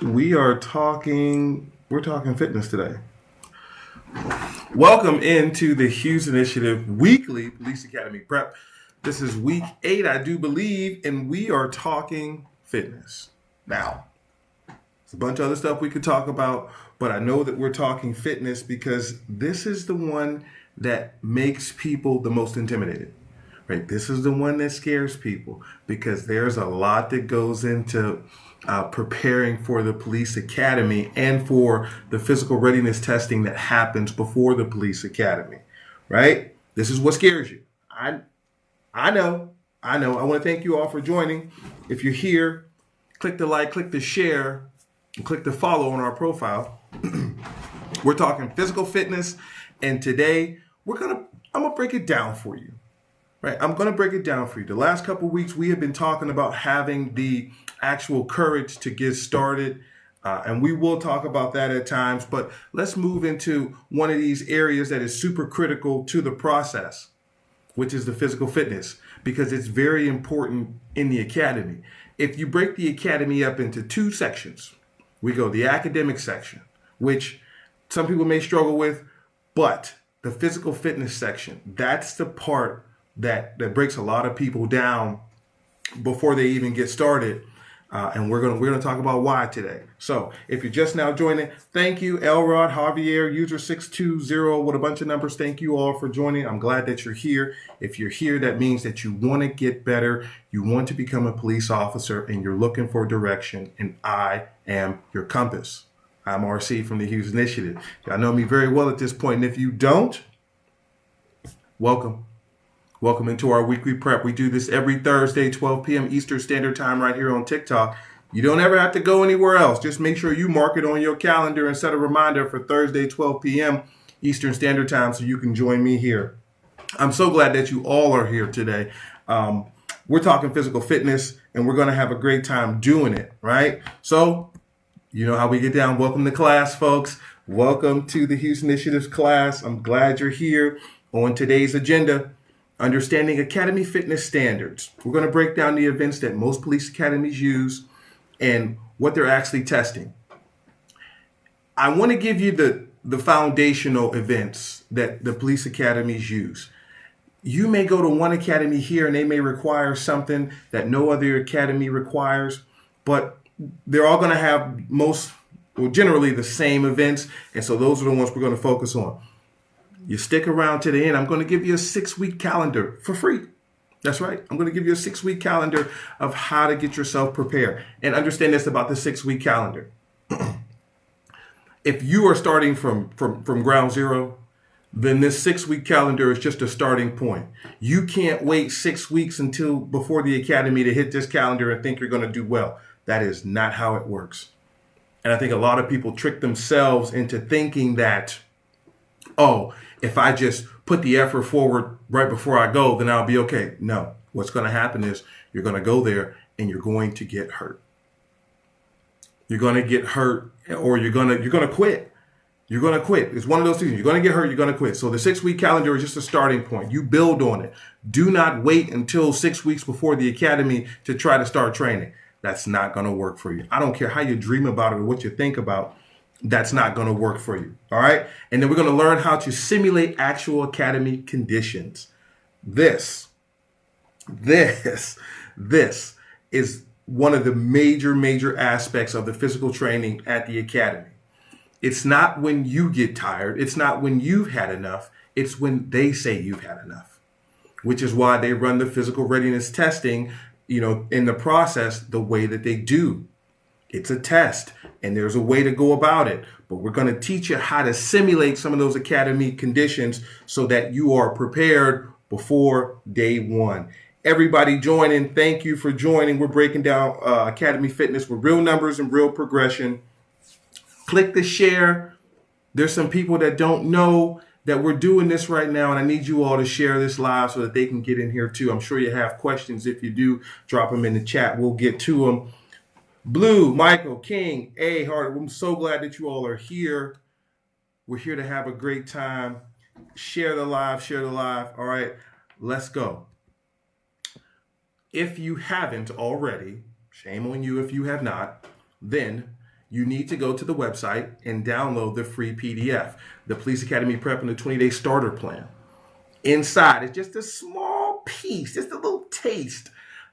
We're talking fitness today. Welcome into the Hughes Initiative Weekly Police Academy Prep. This is week 8, I do believe, and we are talking fitness. Now, there's a bunch of other stuff we could talk about, but I know that we're talking fitness because this is the one that makes people the most intimidated. Right? This is the one that scares people because there's a lot that goes into preparing for the police academy and for the physical readiness testing that happens before the police academy, right? This is what scares you. I know. I want to thank you all for joining. If you're here, click the like, click the share, and click the follow on our profile. We're talking physical fitness, and today I'm gonna break it down for you. Right, I'm going to break it down for you. The last couple of weeks, we have been talking about having the actual courage to get started, and we will talk about that at times. But let's move into one of these areas that is super critical to the process, which is the physical fitness, because it's very important in the academy. If you break the academy up into two sections, we go the academic section, which some people may struggle with, but the physical fitness section, that's the part that breaks a lot of people down before they even get started, and we're gonna talk about why today. So if you're just now joining, thank you, Elrod, Javier, user 620 with a bunch of numbers. Thank you all for joining. I'm glad that you're here. If you're here, that means that you want to get better, you want to become a police officer, and you're looking for direction. And I am your compass. I'm RC from the Hughes Initiative. Y'all know me very well at this point, and if you don't, welcome. Welcome into our weekly prep. We do this every Thursday, 12 p.m. Eastern Standard Time right here on TikTok. You don't ever have to go anywhere else. Just make sure you mark it on your calendar and set a reminder for Thursday, 12 p.m. Eastern Standard Time so you can join me here. I'm so glad that you all are here today. We're talking physical fitness, and we're going to have a great time doing it, right? So, you know how we get down. Welcome to class, folks. Welcome to the Hughes Initiatives class. I'm glad you're here. On today's agenda, understanding academy fitness standards. We're going to break down the events that most police academies use and what they're actually testing. I want to give you the foundational events that the police academies use. You may go to one academy here and they may require something that no other academy requires, but they're all going to have generally the same events. And so those are the ones we're going to focus on. You stick around to the end, I'm going to give you a 6-week calendar for free. That's right. I'm going to give you a 6-week calendar of how to get yourself prepared. And understand this about the 6-week calendar. If you are starting from ground zero, then this 6-week calendar is just a starting point. You can't wait 6 weeks until before the academy to hit this calendar and think you're going to do well. That is not how it works. And I think a lot of people trick themselves into thinking that, oh, if I just put the effort forward right before I go, then I'll be okay. No, what's going to happen is you're going to go there and you're going to get hurt. You're going to get hurt, or you're going to quit. You're going to quit. It's one of those things. You're going to get hurt. You're going to quit. So the 6-week calendar is just a starting point. You build on it. Do not wait until 6 weeks before the academy to try to start training. That's not going to work for you. I don't care how you dream about it or what you think about. That's not going to work for you. All right. And then we're going to learn how to simulate actual academy conditions. This is one of the major aspects of the physical training at the academy. It's not when you get tired. It's not when you've had enough. It's when they say you've had enough, which is why they run the physical readiness testing, in the process the way that they do. It's a test, and there's a way to go about it. But we're going to teach you how to simulate some of those academy conditions so that you are prepared before day one. Everybody joining, thank you for joining. We're breaking down academy fitness with real numbers and real progression. Click the share. There's some people that don't know that we're doing this right now, and I need you all to share this live so that they can get in here too. I'm sure you have questions. If you do, drop them in the chat. We'll get to them. Blue, Michael, King, A, Hart, I'm so glad that you all are here. We're here to have a great time. Share the live. All right, let's go. If you haven't already, shame on you if you have not, then you need to go to the website and download the free PDF, the Police Academy Prep and the 20-Day Starter Plan. Inside is just a small piece, just a little taste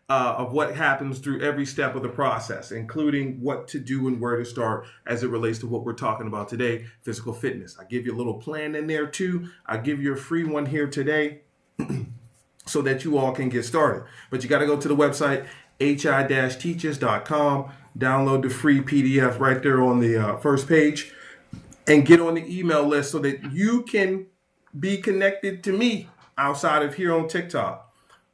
of what happens through every step of the process, including what to do and where to start as it relates to what we're talking about today, physical fitness. I give you a little plan in there too. I give you a free one here today so that you all can get started. But you got to go to the website, hi-teaches.com, download the free PDF right there on the first page, and get on the email list so that you can be connected to me outside of here on TikTok.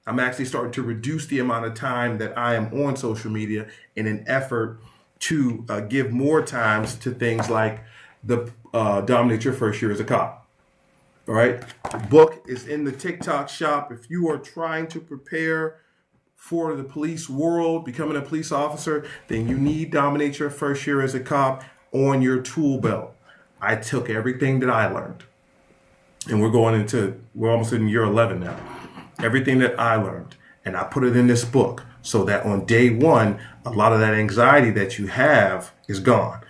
I'm actually starting to reduce the amount of time that I am on social media in an effort to give more times to things like the Dominate Your First Year as a Cop. All right. The book is in the TikTok shop. If you are trying to prepare for the police world, becoming a police officer, then you need Dominate Your First Year as a Cop on your tool belt. I took everything that I learned, and we're almost in year 11 now. Everything that I learned, and I put it in this book so that on day one, a lot of that anxiety that you have is gone.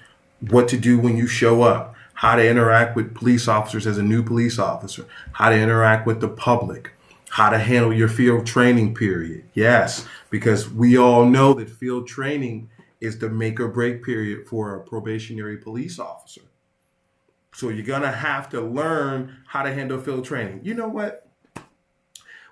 What to do when you show up, how to interact with police officers as a new police officer, how to interact with the public, how to handle your field training period. Yes, because we all know that field training is the make or break period for a probationary police officer. So you're going to have to learn how to handle field training. You know what?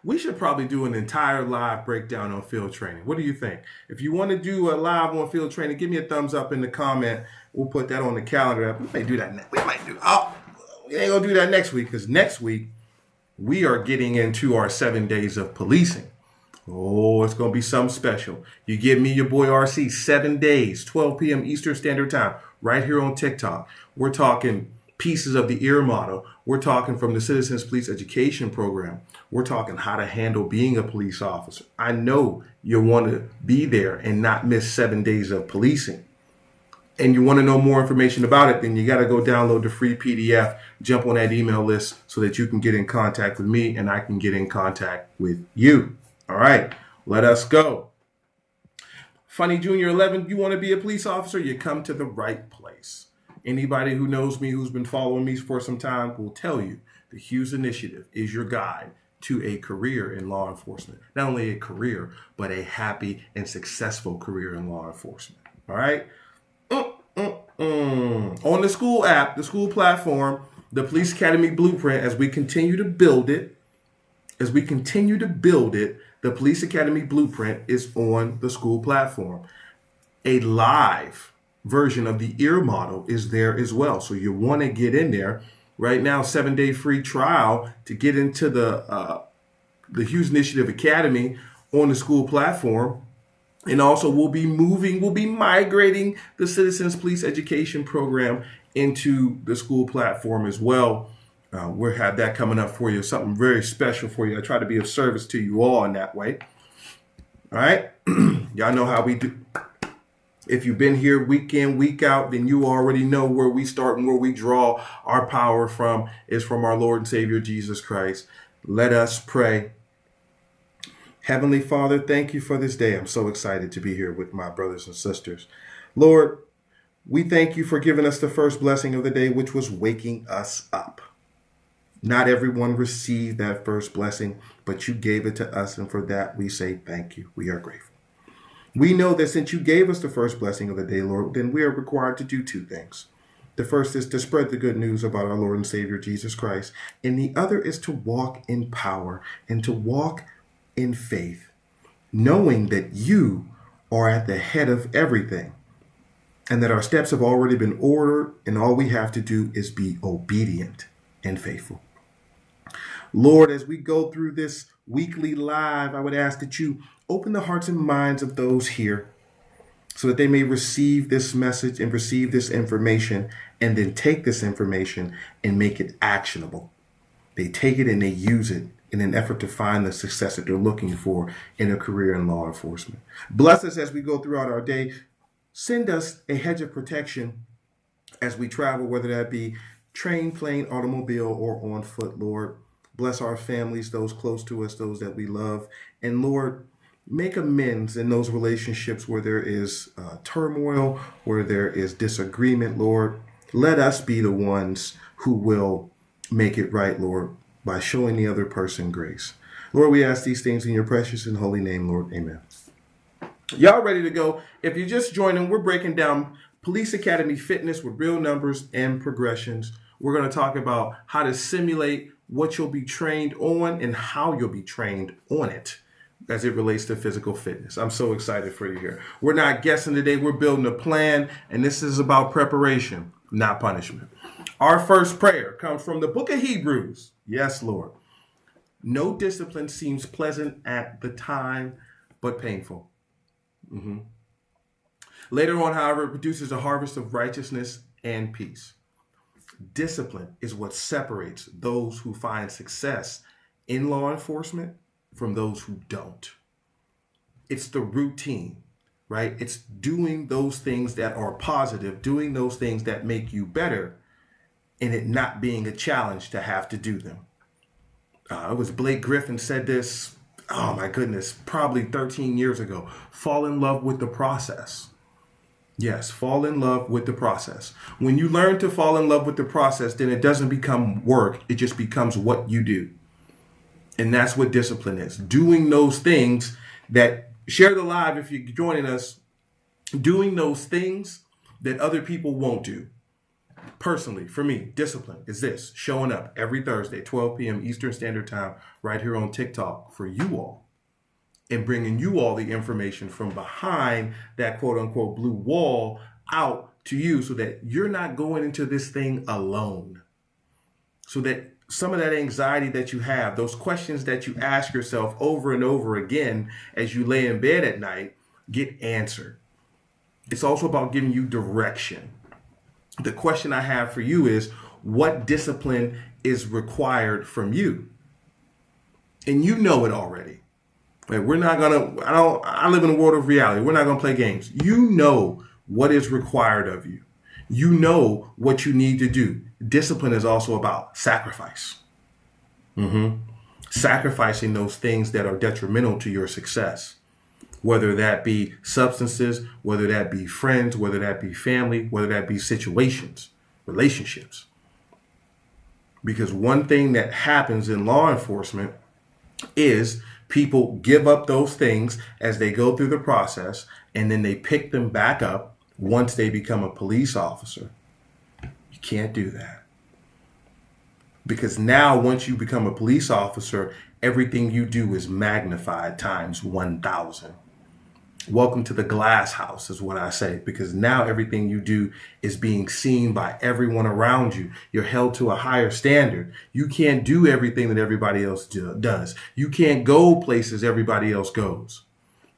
We should probably do an entire live breakdown on field training. What do you think? If you want to do a live on field training, give me a thumbs up in the comment. We'll put that on the calendar. We may do that. We ain't going to do that next week, because next week we are getting into our 7 days of policing. Oh, it's going to be something special. You give me your boy RC 7 days, 12 p.m. Eastern Standard Time, right here on TikTok. We're talking pieces of the EAR model. We're talking from the Citizens Police Education Program. We're talking how to handle being a police officer. I know you want to be there and not miss 7 days of policing. And you want to know more information about it, then you got to go download the free PDF, jump on that email list so that you can get in contact with me and I can get in contact with you. All right, let us go. Funny Junior 11, you want to be a police officer? You come to the right place. Anybody who knows me, who's been following me for some time, will tell you the Hughes Initiative is your guide to a career in law enforcement. Not only a career, but a happy and successful career in law enforcement. All right? On the school app, the school platform, the Police Academy Blueprint, as we continue to build it, the Police Academy Blueprint is on the school platform. A live version of the EAR model is there as well. So you want to get in there right now, 7-day free trial to get into the Hughes Initiative Academy on the school platform. And also we'll be migrating the Citizens Police Education Program into the school platform as well. We'll have that coming up for you, something very special for you. I try to be of service to you all in that way. All right. Y'all know how we do. If you've been here week in, week out, then you already know where we start and where we draw our power from is from our Lord and Savior, Jesus Christ. Let us pray. Heavenly Father, thank you for this day. I'm so excited to be here with my brothers and sisters. Lord, we thank you for giving us the first blessing of the day, which was waking us up. Not everyone received that first blessing, but you gave it to us. And for that, we say thank you. We are grateful. We know that since you gave us the first blessing of the day, Lord, then we are required to do two things. The first is to spread the good news about our Lord and Savior, Jesus Christ. And the other is to walk in power and to walk in faith, knowing that you are at the head of everything and that our steps have already been ordered and all we have to do is be obedient and faithful. Lord, as we go through this weekly live, I would ask that you open the hearts and minds of those here so that they may receive this message and receive this information and then take this information and make it actionable. They take it and they use it in an effort to find the success that they're looking for in a career in law enforcement. Bless us as we go throughout our day. Send us a hedge of protection as we travel, whether that be train, plane, automobile, or on foot, Lord. Bless our families, those close to us, those that we love. And Lord, make amends in those relationships where there is turmoil, where there is disagreement, Lord. Let us be the ones who will make it right, Lord, by showing the other person grace. Lord, we ask these things in your precious and holy name, Lord. Amen. Y'all ready to go? If you're just joining, we're breaking down Police Academy Fitness with real numbers and progressions. We're going to talk about how to simulate what you'll be trained on and how you'll be trained on it as it relates to physical fitness. I'm so excited for you here. We're not guessing today. We're building a plan, and this is about preparation, not punishment. Our first prayer comes from the book of Hebrews. Yes, Lord. No discipline seems pleasant at the time, but painful. Later on, however, it produces a harvest of righteousness and peace. Discipline is what separates those who find success in law enforcement from those who don't. It's the routine, right? It's doing those things that are positive, doing those things that make you better, and it not being a challenge to have to do them. It was Blake Griffin said this, oh my goodness, probably 13 years ago. Fall in love with the process. Yes, fall in love with the process. When you learn to fall in love with the process, then it doesn't become work. It just becomes what you do. And that's what discipline is. Doing those things that, share the live if you're joining us, doing those things that other people won't do. Personally, for me, discipline is this: showing up every Thursday, 12 p.m. Eastern Standard Time, right here on TikTok for you all, and bringing you all the information from behind that quote unquote blue wall out to you so that you're not going into this thing alone. So that some of that anxiety that you have, those questions that you ask yourself over and over again as you lay in bed at night, get answered. It's also about giving you direction. The question I have for you is, what discipline is required from you? And you know it already. Like, we're not gonna, I live in a world of reality. We're not gonna play games. You know what is required of you. You know what you need to do. Discipline is also about sacrifice. Sacrificing those things that are detrimental to your success. Whether that be substances, whether that be friends, whether that be family, whether that be situations, relationships. Because one thing that happens in law enforcement is people give up those things as they go through the process, and then they pick them back up once they become a police officer. You can't do that. Because now once you become a police officer, everything you do is magnified times 1,000. Welcome to the glass house is what I say, because now everything you do is being seen by everyone around you. You're held to a higher standard. You can't do everything that everybody else does. You can't go places everybody else goes,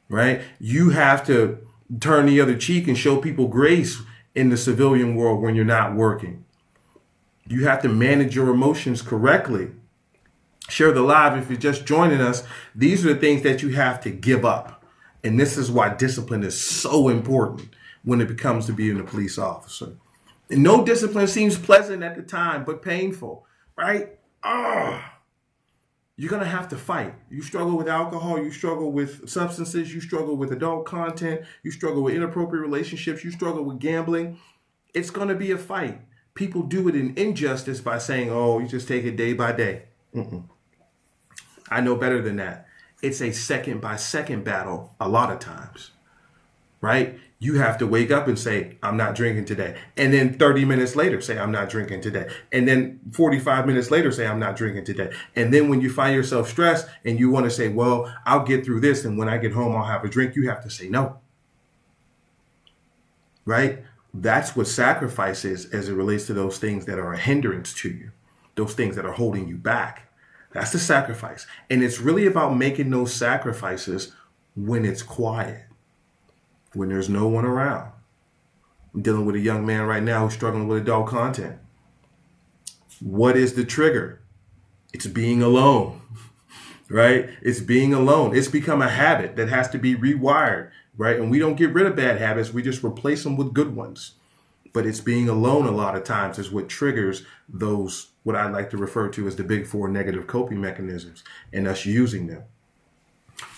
right? You have to turn the other cheek and show people grace in the civilian world when you're not working. You have to manage your emotions correctly. Share the live if you're just joining us. These are the things that you have to give up. And this is why discipline is so important when it comes to being a police officer. And no discipline seems pleasant at the time, but painful, right? You're going to have to fight. You struggle with alcohol. You struggle with substances. You struggle with adult content. You struggle with inappropriate relationships. You struggle with gambling. It's going to be a fight. People do it in injustice by saying, oh, you just take it day by day. I know better than that. It's a second by second battle a lot of times, right? You have to wake up and say, I'm not drinking today. And then 30 minutes later, say, I'm not drinking today. And then 45 minutes later, say, I'm not drinking today. And then when you find yourself stressed and you want to say, well, I'll get through this, and when I get home, I'll have a drink, you have to say no, right? That's what sacrifice is as it relates to those things that are a hindrance to you, those things that are holding you back. That's the sacrifice. And it's really about making those sacrifices when it's quiet, when there's no one around. I'm dealing with a young man right now who's struggling with adult content. What is the trigger? It's being alone, right? It's being alone. It's become a habit that has to be rewired, right? And we don't get rid of bad habits. We just replace them with good ones. But it's being alone a lot of times is what triggers those, what I like to refer to as the big four negative coping mechanisms, and us using them.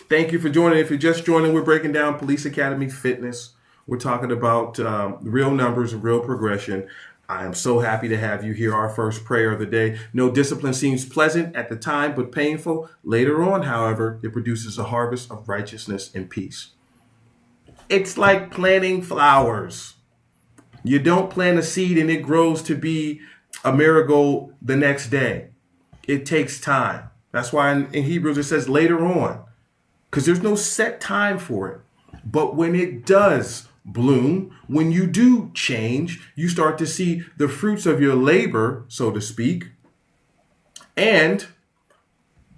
Thank you for joining. If you're just joining, we're breaking down Police Academy Fitness. We're talking about real numbers and real progression. I am so happy to have you here. Our first prayer of the day. No discipline seems pleasant at the time, but painful. Later on, however, it produces a harvest of righteousness and peace. It's like planting flowers. You don't plant a seed and it grows to be a marigold the next day. It takes time. That's why in Hebrews it says later on, because there's no set time for it. But when it does bloom, when you do change, you start to see the fruits of your labor, so to speak. And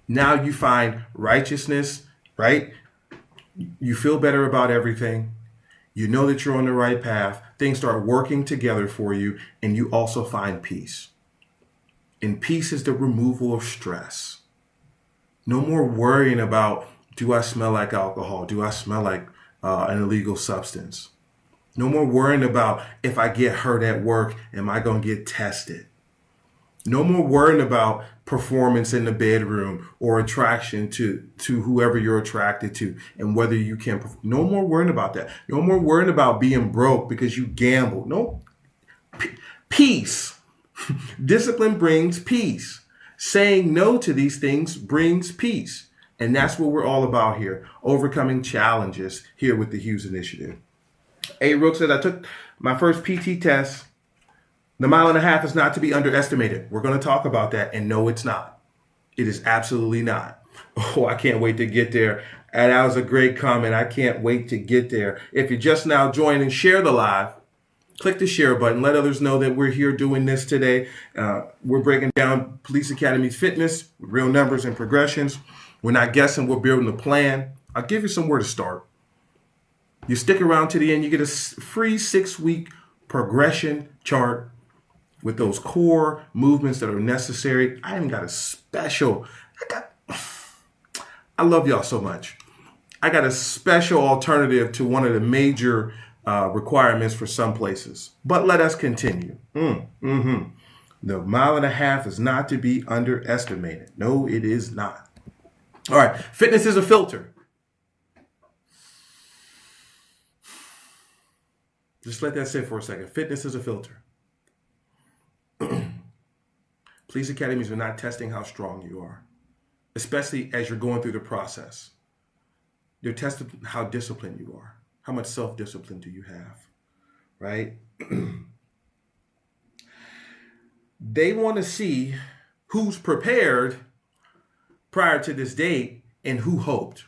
now you find righteousness, right? You feel better about everything. You know that you're on the right path. Things start working together for you, and you also find peace. And peace is the removal of stress. No more worrying about, do I smell like alcohol? Do I smell like an illegal substance? No more worrying about, if I get hurt at work, am I going to get tested? No more worrying about performance in the bedroom or attraction to whoever you're attracted to and whether you can perform. No more worrying about that. No more worrying about being broke because you gambled. No. Peace. Discipline brings peace. Saying no to these things brings peace. And that's what we're all about here. Overcoming challenges here with the Hughes Initiative. A. Rook says, I took my first PT test. The 1.5 miles is not to be underestimated. We're going to talk about that. And no, it's not. It is absolutely not. Oh, I can't wait to get there. And that was a great comment. I can't wait to get there. If you're just now joining, share the live. Click the share button. Let others know that we're here doing this today. We're breaking down Police Academy Fitness, real numbers and progressions. We're not guessing. We're building a plan. I'll give you somewhere to start. You stick around to the end, you get a free 6-week progression chart with those core movements that are necessary. I even got a special, I love y'all so much. I got a special alternative to one of the major requirements for some places. But let us continue. The 1.5 miles is not to be underestimated. No, it is not. All right, fitness is a filter. Just let that sit for a second. Fitness is a filter. Police academies are not testing how strong you are, especially as you're going through the process. They're testing how disciplined you are. How much self-discipline do you have, right? They want to see who's prepared prior to this date and who hoped.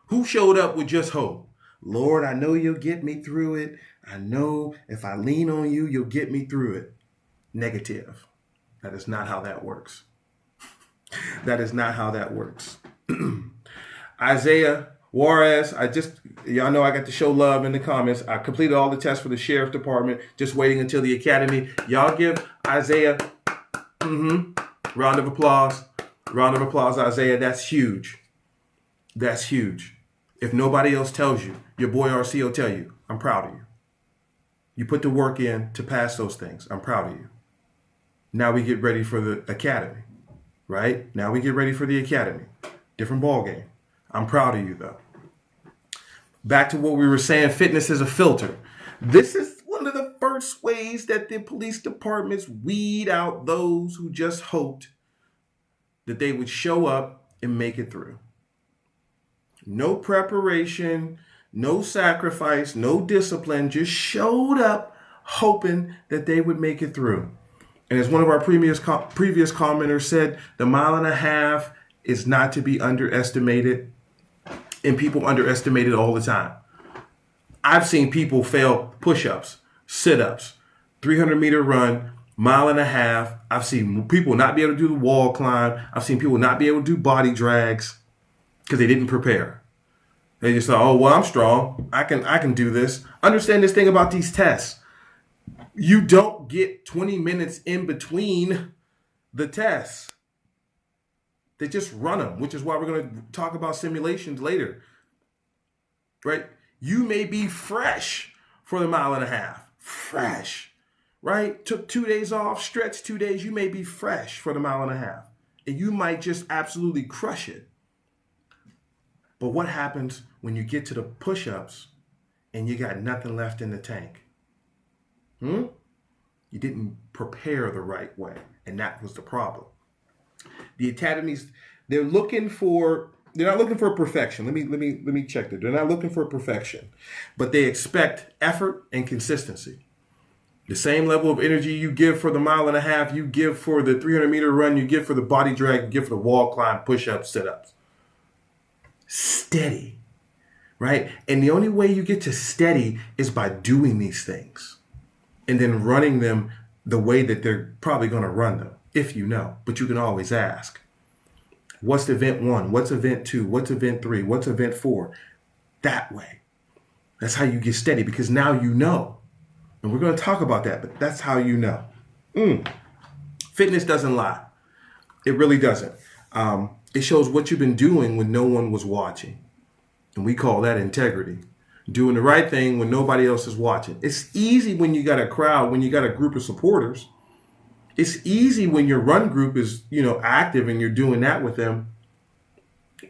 Who showed up with just hope? Lord, I know you'll get me through it. I know if I lean on you, you'll get me through it. Negative. That is not how that works. That is not how that works. Isaiah Juarez, y'all know I got to show love in the comments. I completed all the tests for the sheriff department, just waiting until the academy. Y'all give Isaiah, round of applause. Round of applause, Isaiah. That's huge. That's huge. If nobody else tells you, your boy RC will tell you, I'm proud of you. You put the work in to pass those things. I'm proud of you. Now we get ready for the academy, right? Now we get ready for the academy. Different ball game. I'm proud of you, though. Back to what we were saying, fitness is a filter. This is one of the first ways that the police departments weed out those who just hoped that they would show up and make it through. No preparation, no sacrifice, no discipline, just showed up hoping that they would make it through. And as one of our previous commenters said, the 1.5 miles is not to be underestimated, and people underestimate it all the time. I've seen people fail push-ups, sit-ups, 300-meter run, 1.5 miles. I've seen people not be able to do the wall climb. I've seen people not be able to do body drags because they didn't prepare. They just thought, oh, well, I'm strong. I can do this. Understand this thing about these tests. You don't get 20 minutes in between the tests. They just run them, which is why we're going to talk about simulations later. Right? You may be fresh for the 1.5 miles. Fresh. Right? Took 2 days off, stretched 2 days. You may be fresh for the 1.5 miles. And you might just absolutely crush it. But what happens when you get to the push-ups and you got nothing left in the tank? You didn't prepare the right way, and that was the problem. The academies, they're not looking for perfection. Let me check that. They're not looking for perfection, but they expect effort and consistency. The same level of energy you give for the 1.5 miles, you give for the 300-meter run, you give for the body drag, you give for the wall climb, push-ups, sit-ups. Steady, right? And the only way you get to steady is by doing these things and then running them the way that they're probably going to run them, if you know. But you can always ask, what's event 1? What's event 2? What's event 3? What's event 4? That way. That's how you get steady, because now you know. And we're going to talk about that, but that's how you know. Fitness doesn't lie. It really doesn't. It shows what you've been doing when no one was watching. And we call that integrity. Doing the right thing when nobody else is watching. It's easy when you got a crowd, when you got a group of supporters. It's easy when your run group is, active and you're doing that with them.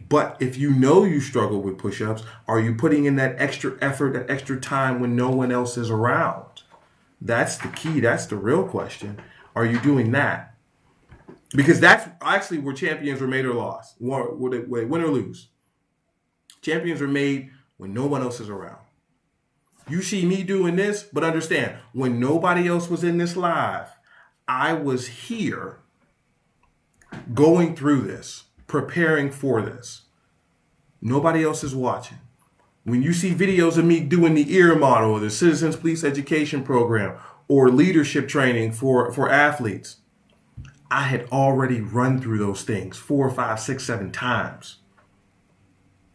But if you know you struggle with push-ups, are you putting in that extra effort, that extra time when no one else is around? That's the key. That's the real question. Are you doing that? Because that's actually where champions are made or lost. Win or lose. Champions are made when no one else is around. You see me doing this, but understand, when nobody else was in this live, I was here going through this, preparing for this. Nobody else is watching. When you see videos of me doing the EAR model or the Citizens Police Education Program or leadership training for athletes, I had already run through those things 4, 5, 6, 7 times.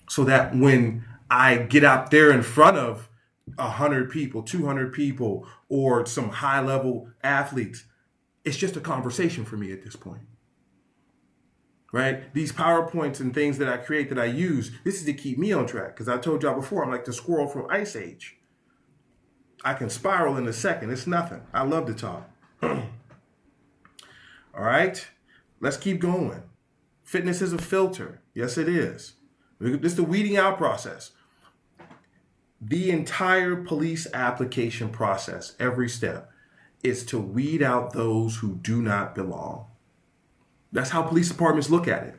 So that when I get out there in front of 100 people, 200 people, or some high-level athletes, it's just a conversation for me at this point. Right? These PowerPoints and things that I create, that I use, this is to keep me on track. Because I told y'all before, I'm like the squirrel from Ice Age. I can spiral in a second. It's nothing. I love to talk. All right? Let's keep going. Fitness is a filter. Yes, it is. This is the weeding out process. The entire police application process, every step, is to weed out those who do not belong. That's how police departments look at it.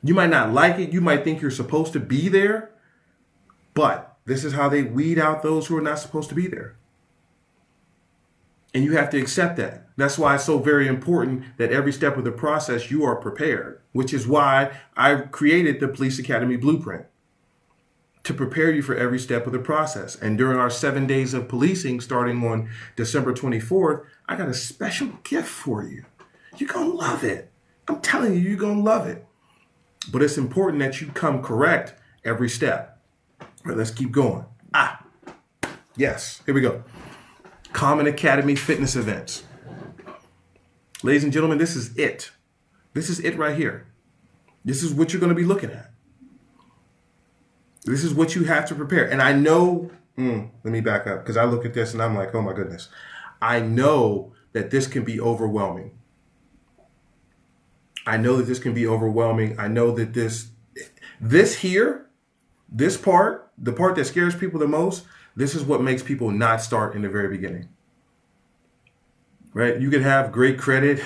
You might not like it. You might think you're supposed to be there. But this is how they weed out those who are not supposed to be there. And you have to accept that. That's why it's so very important that every step of the process you are prepared, which is why I created the Police Academy Blueprint, to prepare you for every step of the process. And during our 7 days of policing, starting on December 24th, I got a special gift for you. You're going to love it. I'm telling you, you're going to love it. But it's important that you come correct every step. All right, let's keep going. Yes, here we go. Common Academy fitness events. Ladies and gentlemen, this is it. This is it right here. This is what you're going to be looking at. This is what you have to prepare. And I know, let me back up, because I look at this and I'm like, oh my goodness. I know that this can be overwhelming. I know that this can be overwhelming. I know that this here, this part, the part that scares people the most, this is what makes people not start in the very beginning. Right? You could have great credit.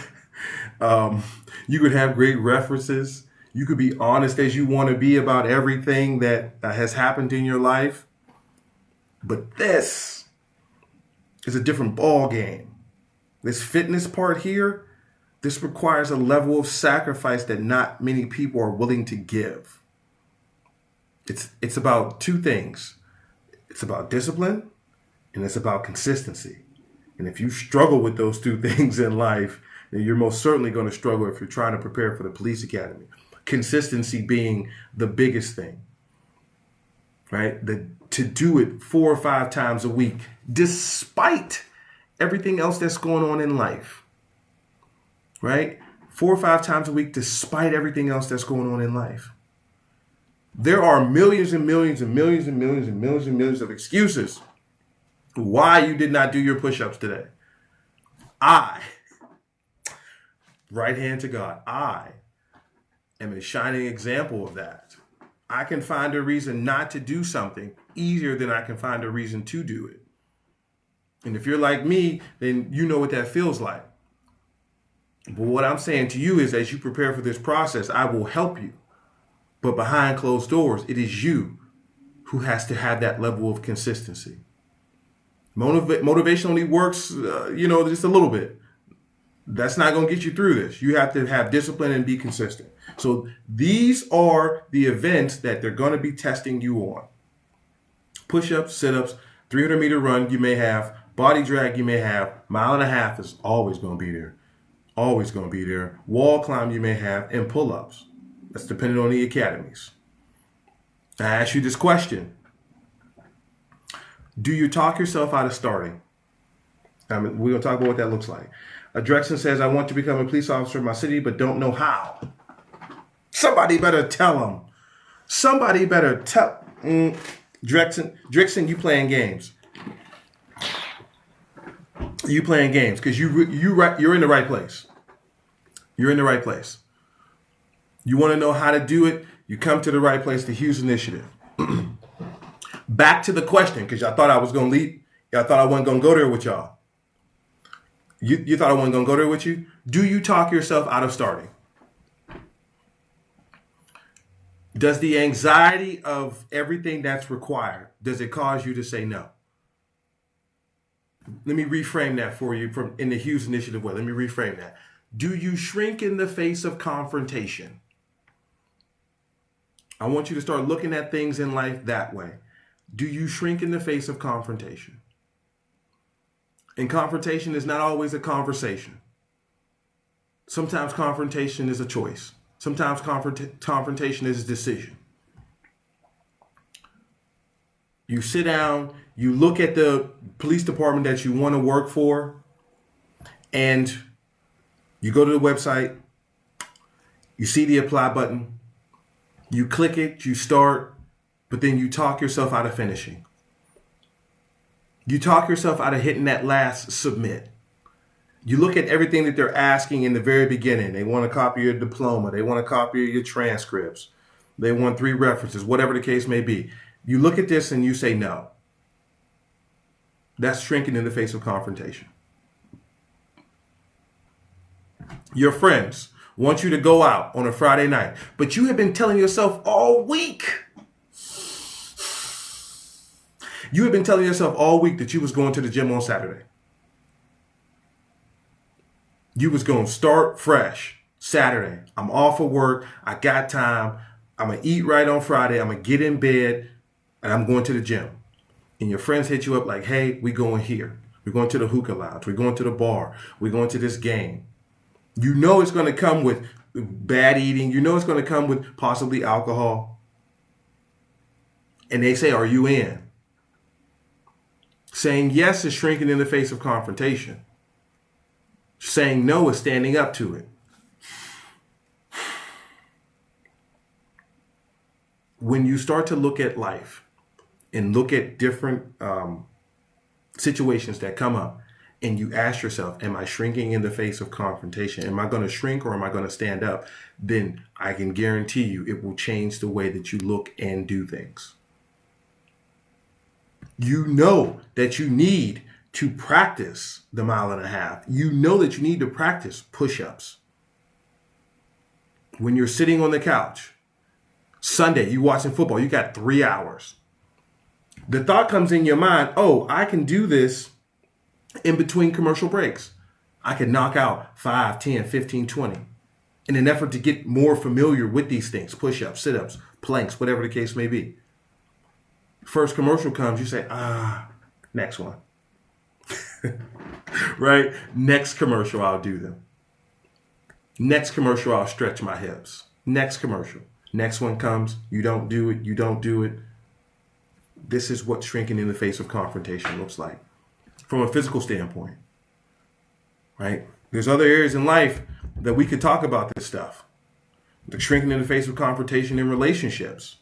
You could have great references. You could be honest as you want to be about everything that has happened in your life. But this is a different ball game. This fitness part here, this requires a level of sacrifice that not many people are willing to give. It's about two things. It's about discipline and it's about consistency. And if you struggle with those two things in life, then you're most certainly going to struggle if you're trying to prepare for the police academy. Consistency being the biggest thing, right? To do it 4 or 5 times a week, despite everything else that's going on in life. Right? 4 or 5 times a week, despite everything else that's going on in life. There are millions and millions and millions and millions and millions and millions of excuses why you did not do your push-ups today. Right hand to God, I am a shining example of that. I can find a reason not to do something easier than I can find a reason to do it. And if you're like me, then you know what that feels like. But what I'm saying to you is, as you prepare for this process, I will help you. But behind closed doors, it is you who has to have that level of consistency. Motivation only works, just a little bit. That's not going to get you through this. You have to have discipline and be consistent. So these are the events that they're going to be testing you on. Push-ups, sit-ups, 300-meter run you may have, body drag you may have, 1.5 miles is always going to be there. Always going to be there. Wall climb you may have, and pull-ups. That's dependent on the academies. I ask you this question. Do you talk yourself out of starting? We're going to talk about what that looks like. Drexen says, I want to become a police officer in my city, but don't know how. Somebody better tell them. Somebody better tell. Drexen, you playing games. You playing games because you're in the right place. You're in the right place. You want to know how to do it, you come to the right place, the Hughes Initiative. Back to the question, because y'all thought I was going to leave. Y'all thought I wasn't going to go there with y'all. You thought I wasn't going to go there with you? Do you talk yourself out of starting? Does the anxiety of everything that's required, does it cause you to say no? Let me reframe that for you from in the Hughes Initiative way. Let me reframe that. Do you shrink in the face of confrontation? I want you to start looking at things in life that way. Do you shrink in the face of confrontation? And confrontation is not always a conversation. Sometimes confrontation is a choice. Sometimes confrontation is a decision. You sit down, you look at the police department that you want to work for, and you go to the website, you see the apply button, you click it, you start, but then you talk yourself out of finishing. You talk yourself out of hitting that last submit. You look at everything that they're asking in the very beginning. They want a copy of your diploma. They want a copy of your transcripts. They want 3 references, whatever the case may be. You look at this and you say no. That's shrinking in the face of confrontation. Your friends want you to go out on a Friday night, but you have been telling yourself all week. You have been telling yourself all week that you was going to the gym on Saturday. You was going to start fresh Saturday. I'm off of work. I got time. I'm going to eat right on Friday. I'm going to get in bed and I'm going to the gym. And your friends hit you up like, hey, we going here. We're going to the hookah lounge. We're going to the bar. We're going to this game. You know it's going to come with bad eating. You know it's going to come with possibly alcohol. And they say, are you in? Saying yes is shrinking in the face of confrontation. Saying no is standing up to it. When you start to look at life and look at different situations that come up and you ask yourself, am I shrinking in the face of confrontation? Am I going to shrink or am I going to stand up? Then I can guarantee you it will change the way that you look and do things. You know that you need to practice the 1.5 miles. You know that you need to practice push-ups. When you're sitting on the couch, Sunday, you watching football, you got 3 hours. The thought comes in your mind, oh, I can do this in between commercial breaks. I can knock out 5, 10, 15, 20 in an effort to get more familiar with these things, push-ups, sit-ups, planks, whatever the case may be. First commercial comes, you say, next one. Right? Next commercial, I'll do them. Next commercial, I'll stretch my hips. Next commercial. Next one comes, you don't do it, you don't do it. This is what shrinking in the face of confrontation looks like from a physical standpoint, right? There's other areas in life that we could talk about this stuff. The shrinking in the face of confrontation in relationships.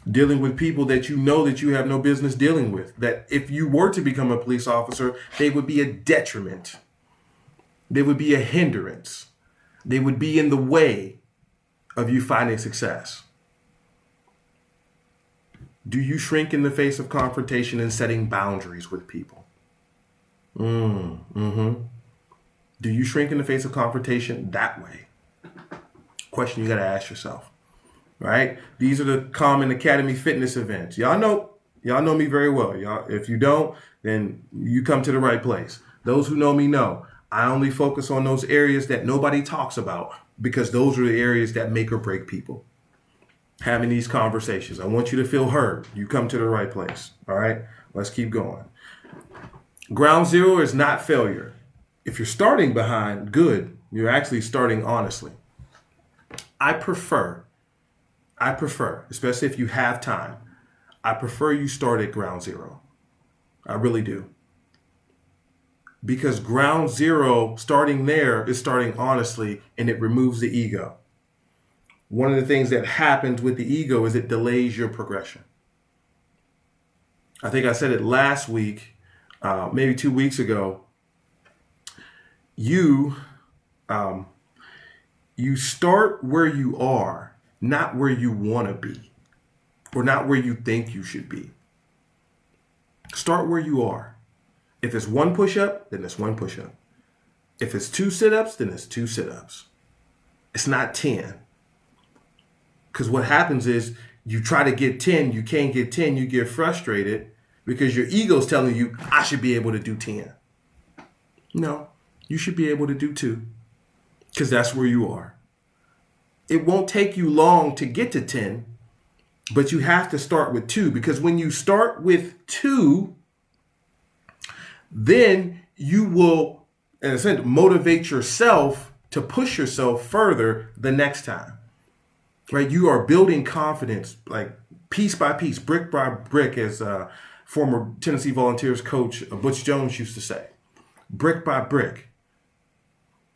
Dealing with people that you know that you have no business dealing with. That if you were to become a police officer, they would be a detriment. They would be a hindrance. They would be in the way of you finding success. Do you shrink in the face of confrontation and setting boundaries with people? Do you shrink in the face of confrontation that way? Question you got to ask yourself, right? These are the common Academy fitness events. Y'all know me very well. Y'all, if you don't, then you come to the right place. Those who know me know I only focus on those areas that nobody talks about because those are the areas that make or break people. Having these conversations. I want you to feel heard. You come to the right place. All right, let's keep going. Ground zero is not failure. If you're starting behind, good. You're actually starting honestly. I prefer, especially if you have time, I prefer you start at ground zero. I really do. Because ground zero, starting there is starting honestly, and it removes the ego. One of the things that happens with the ego is it delays your progression. I think I said it last week, maybe 2 weeks ago. You start where you are, not where you want to be, or not where you think you should be. Start where you are. If it's one push-up, then it's one push-up. If it's 2 sit-ups, then it's 2 sit-ups. It's not 10. Because what happens is you try to get 10, you can't get 10, you get frustrated because your ego's telling you, I should be able to do 10. No, you should be able to do 2 because that's where you are. It won't take you long to get to 10, but you have to start with 2 because when you start with 2, then you will, in a sense, motivate yourself to push yourself further the next time. Right, you are building confidence, like piece by piece, brick by brick, as former Tennessee Volunteers coach Butch Jones used to say. Brick by brick.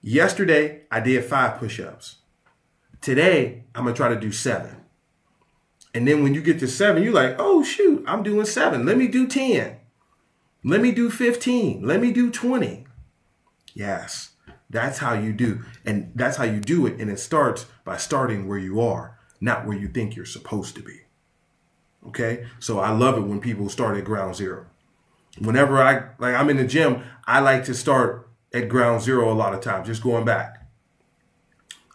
Yesterday, I did 5 push-ups. Today, I'm gonna try to do 7. And then when you get to 7, you're like, oh shoot, I'm doing 7. Let me do 10. Let me do 15. Let me do 20. Yes. That's how you do. And that's how you do it. And it starts by starting where you are, not where you think you're supposed to be. Okay? So I love it when people start at ground zero. Whenever I'm in the gym, I like to start at ground zero a lot of times, just going back.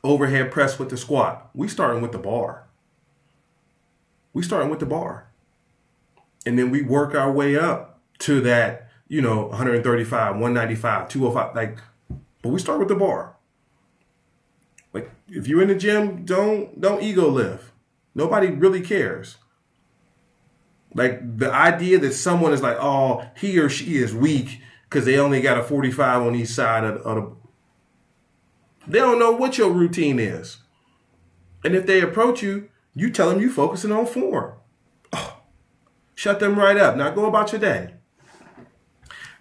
Overhead press with the squat. We starting with the bar. And then we work our way up to that, 135, 195, 205, but we start with the bar. Like, if you're in the gym, don't ego lift. Nobody really cares. Like, the idea that someone is like, oh, he or she is weak because they only got a 45 on each side of the... They don't know what your routine is. And if they approach you, you tell them you focusing on form. Oh, shut them right up. Now go about your day.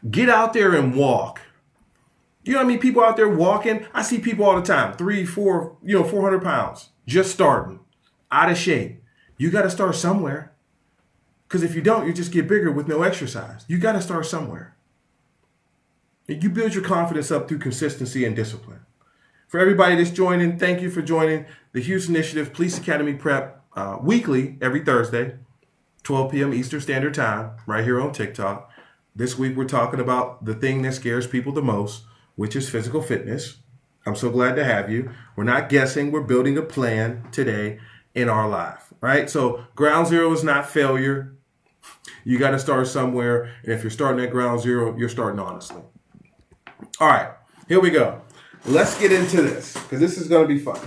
Get out there and walk. You know what I mean? People out there walking. I see people all the time, 3, 4, 400 pounds, just starting, out of shape. You got to start somewhere. Because if you don't, you just get bigger with no exercise. You got to start somewhere. And you build your confidence up through consistency and discipline. For everybody that's joining, thank you for joining the Hughes Initiative Police Academy Prep weekly, every Thursday, 12 p.m. Eastern Standard Time, right here on TikTok. This week, we're talking about the thing that scares people the most, which is physical fitness. I'm so glad to have you. We're not guessing. We're building a plan today in our life, right? So ground zero is not failure. You got to start somewhere. And if you're starting at ground zero, you're starting honestly. All right, here we go. Let's get into this because this is going to be fun.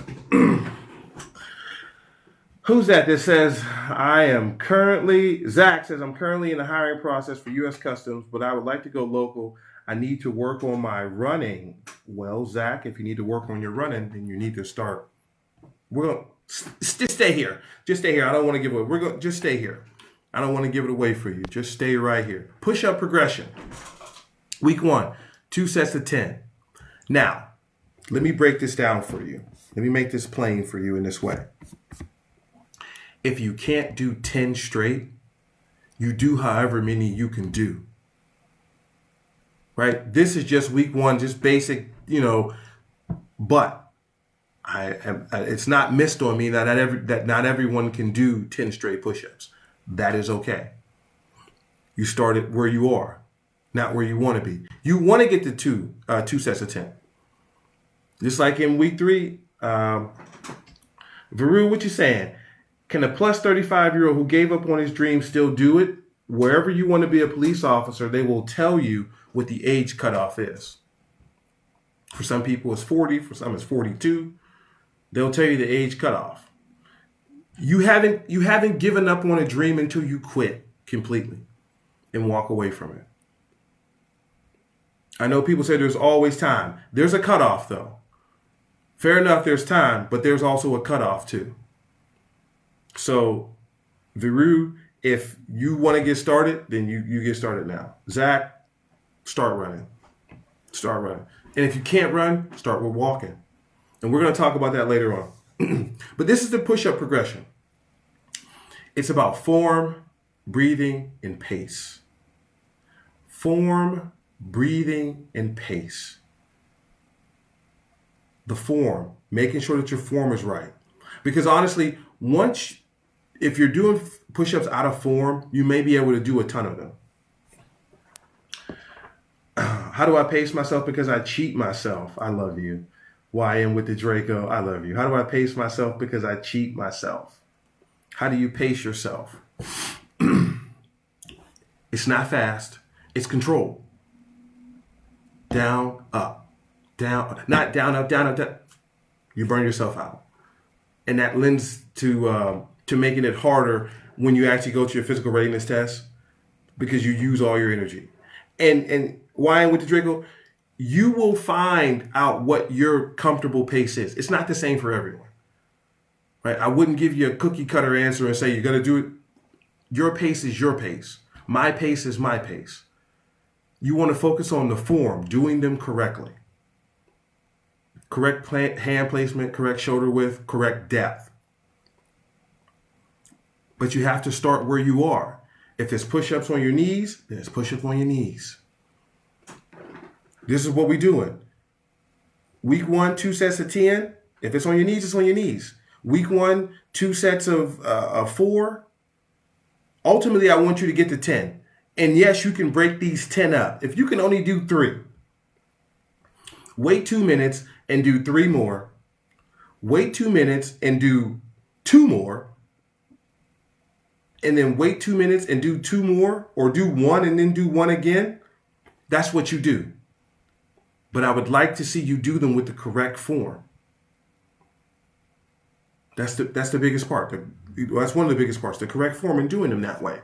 Who's that says, Zach says, I'm currently in the hiring process for U.S. Customs, but I would like to go local. I need to work on my running. Well, Zach, if you need to work on your running, then you need to start. We're going to just stay here. Just stay here. I don't want to give it away. We're going to just stay here. I don't want to give it away for you. Just stay right here. Push-up progression. Week 1, 2 sets of 10. Now, let me break this down for you. Let me make this plain for you in this way. If you can't do 10 straight, you do however many you can do. Right? This is just week 1, just basic, but it's not missed on me that not everyone can do 10 straight push-ups. That is okay. You started where you are, not where you want to be. You want to get to two sets of 10. Just like in week 3, Veru, what you saying? Can a plus 35-year-old who gave up on his dream still do it? Wherever you want to be a police officer, they will tell you what the age cutoff is. For some people, it's 40. For some, it's 42. They'll tell you the age cutoff. You haven't given up on a dream until you quit completely and walk away from it. I know people say there's always time. There's a cutoff, though. Fair enough, there's time, but there's also a cutoff, too. So, Viru, if you want to get started, then you get started now. Zach, start running. Start running. And if you can't run, start with walking. And we're going to talk about that later on. But this is the push-up progression. It's about form, breathing, and pace. Form, breathing, and pace. The form, making sure that your form is right. Because honestly, if you're doing push-ups out of form, you may be able to do a ton of them. How do I pace myself? Because I cheat myself. I love you. YM with the Draco. I love you. How do I pace myself? Because I cheat myself. How do you pace yourself? It's not fast. It's controlled. Down, up, down, not down, up, down, up, down. You burn yourself out. And that lends to making it harder when you actually go to your physical readiness test because you use all your energy. And why with the Draco, you will find out what your comfortable pace is. It's not the same for everyone. Right? I wouldn't give you a cookie cutter answer and say you're going to do it. Your pace is your pace. My pace is my pace. You want to focus on the form, doing them correctly. Correct hand placement, correct shoulder width, correct depth. But you have to start where you are. If it's push-ups on your knees, then it's push-ups on your knees. This is what we're doing. Week 1, 2 sets of 10. If it's on your knees, it's on your knees. Week 1, 2 sets of 4. Ultimately, I want you to get to 10. And yes, you can break these 10 up. If you can only do 3, wait 2 minutes and do 3 more. Wait 2 minutes and do 2 more. And then wait 2 minutes and do 2 more, or do 1 and then do 1 again. That's what you do. But I would like to see you do them with the correct form. That's the biggest part. That's one of the biggest parts, the correct form and doing them that way.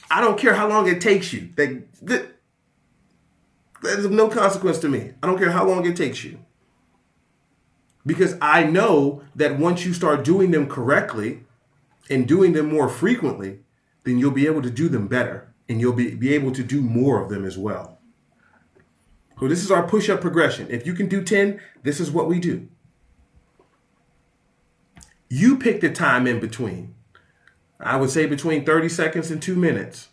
I don't care how long it takes you. That is of no consequence to me. I don't care how long it takes you. Because I know that once you start doing them correctly and doing them more frequently, then you'll be able to do them better. And you'll be able to do more of them as well. So this is our push-up progression. If you can do 10, this is what we do. You pick the time in between. I would say between 30 seconds and 2 minutes.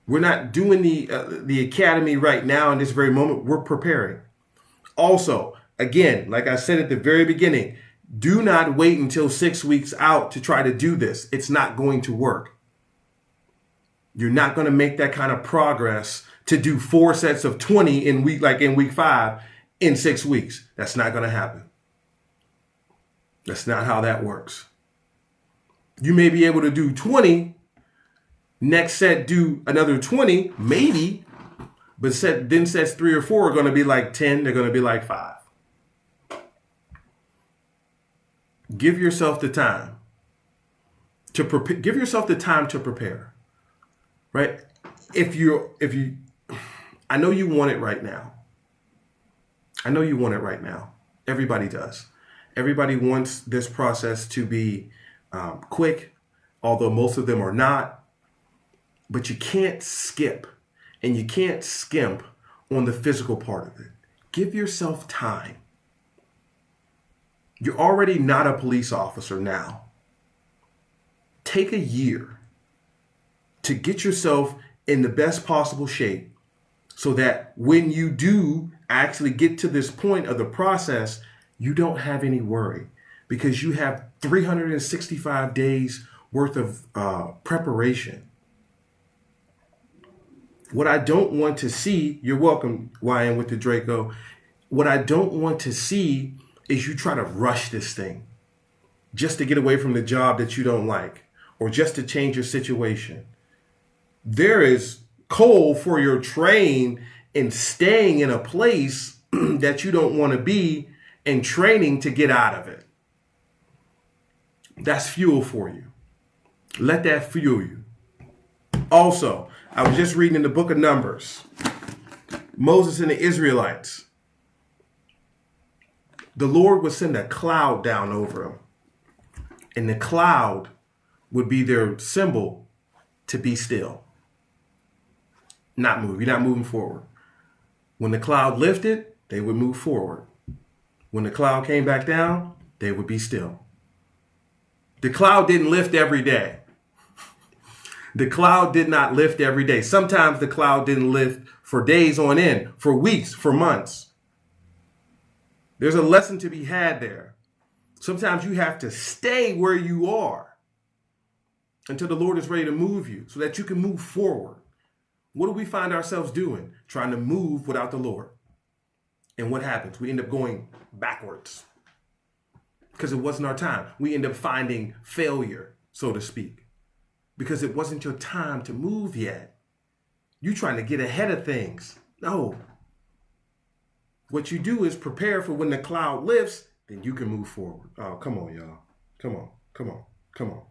We're not doing the academy right now in this very moment. We're preparing. Also, again, like I said at the very beginning, do not wait until 6 weeks out to try to do this. It's not going to work. You're not going to make that kind of progress to do 4 sets of 20 in week 5 in 6 weeks. That's not going to happen. That's not how that works. You may be able to do 20. Next set, do another 20, maybe. But sets 3 or 4 are going to be like 10. They're going to be like 5. Give yourself the time to prepare. Give yourself the time to prepare. Right? If you, I know you want it right now. I know you want it right now. Everybody does. Everybody wants this process to be quick, although most of them are not. But you can't skip and you can't skimp on the physical part of it. Give yourself time. You're already not a police officer now. Take a year to get yourself in the best possible shape so that when you do actually get to this point of the process, you don't have any worry because you have 365 days worth of preparation. What I don't want to see, you're welcome, YN with the Draco. What I don't want to see is you try to rush this thing just to get away from the job that you don't like or just to change your situation. There is coal for your train in staying in a place that you don't want to be and training to get out of it. That's fuel for you. Let that fuel you. Also, I was just reading in the book of Numbers, Moses and the Israelites. The Lord would send a cloud down over them. And the cloud would be their symbol to be still. Not move. You're not moving forward. When the cloud lifted, they would move forward. When the cloud came back down, they would be still. The cloud didn't lift every day. The cloud did not lift every day. Sometimes the cloud didn't lift for days on end, for weeks, for months. There's a lesson to be had there. Sometimes you have to stay where you are until the Lord is ready to move you so that you can move forward. What do we find ourselves doing? Trying to move without the Lord. And what happens? We end up going backwards because it wasn't our time. We end up finding failure, so to speak, because it wasn't your time to move yet. You're trying to get ahead of things. No. What you do is prepare for when the cloud lifts, then you can move forward. Oh, come on, y'all. Come on, come on, come on,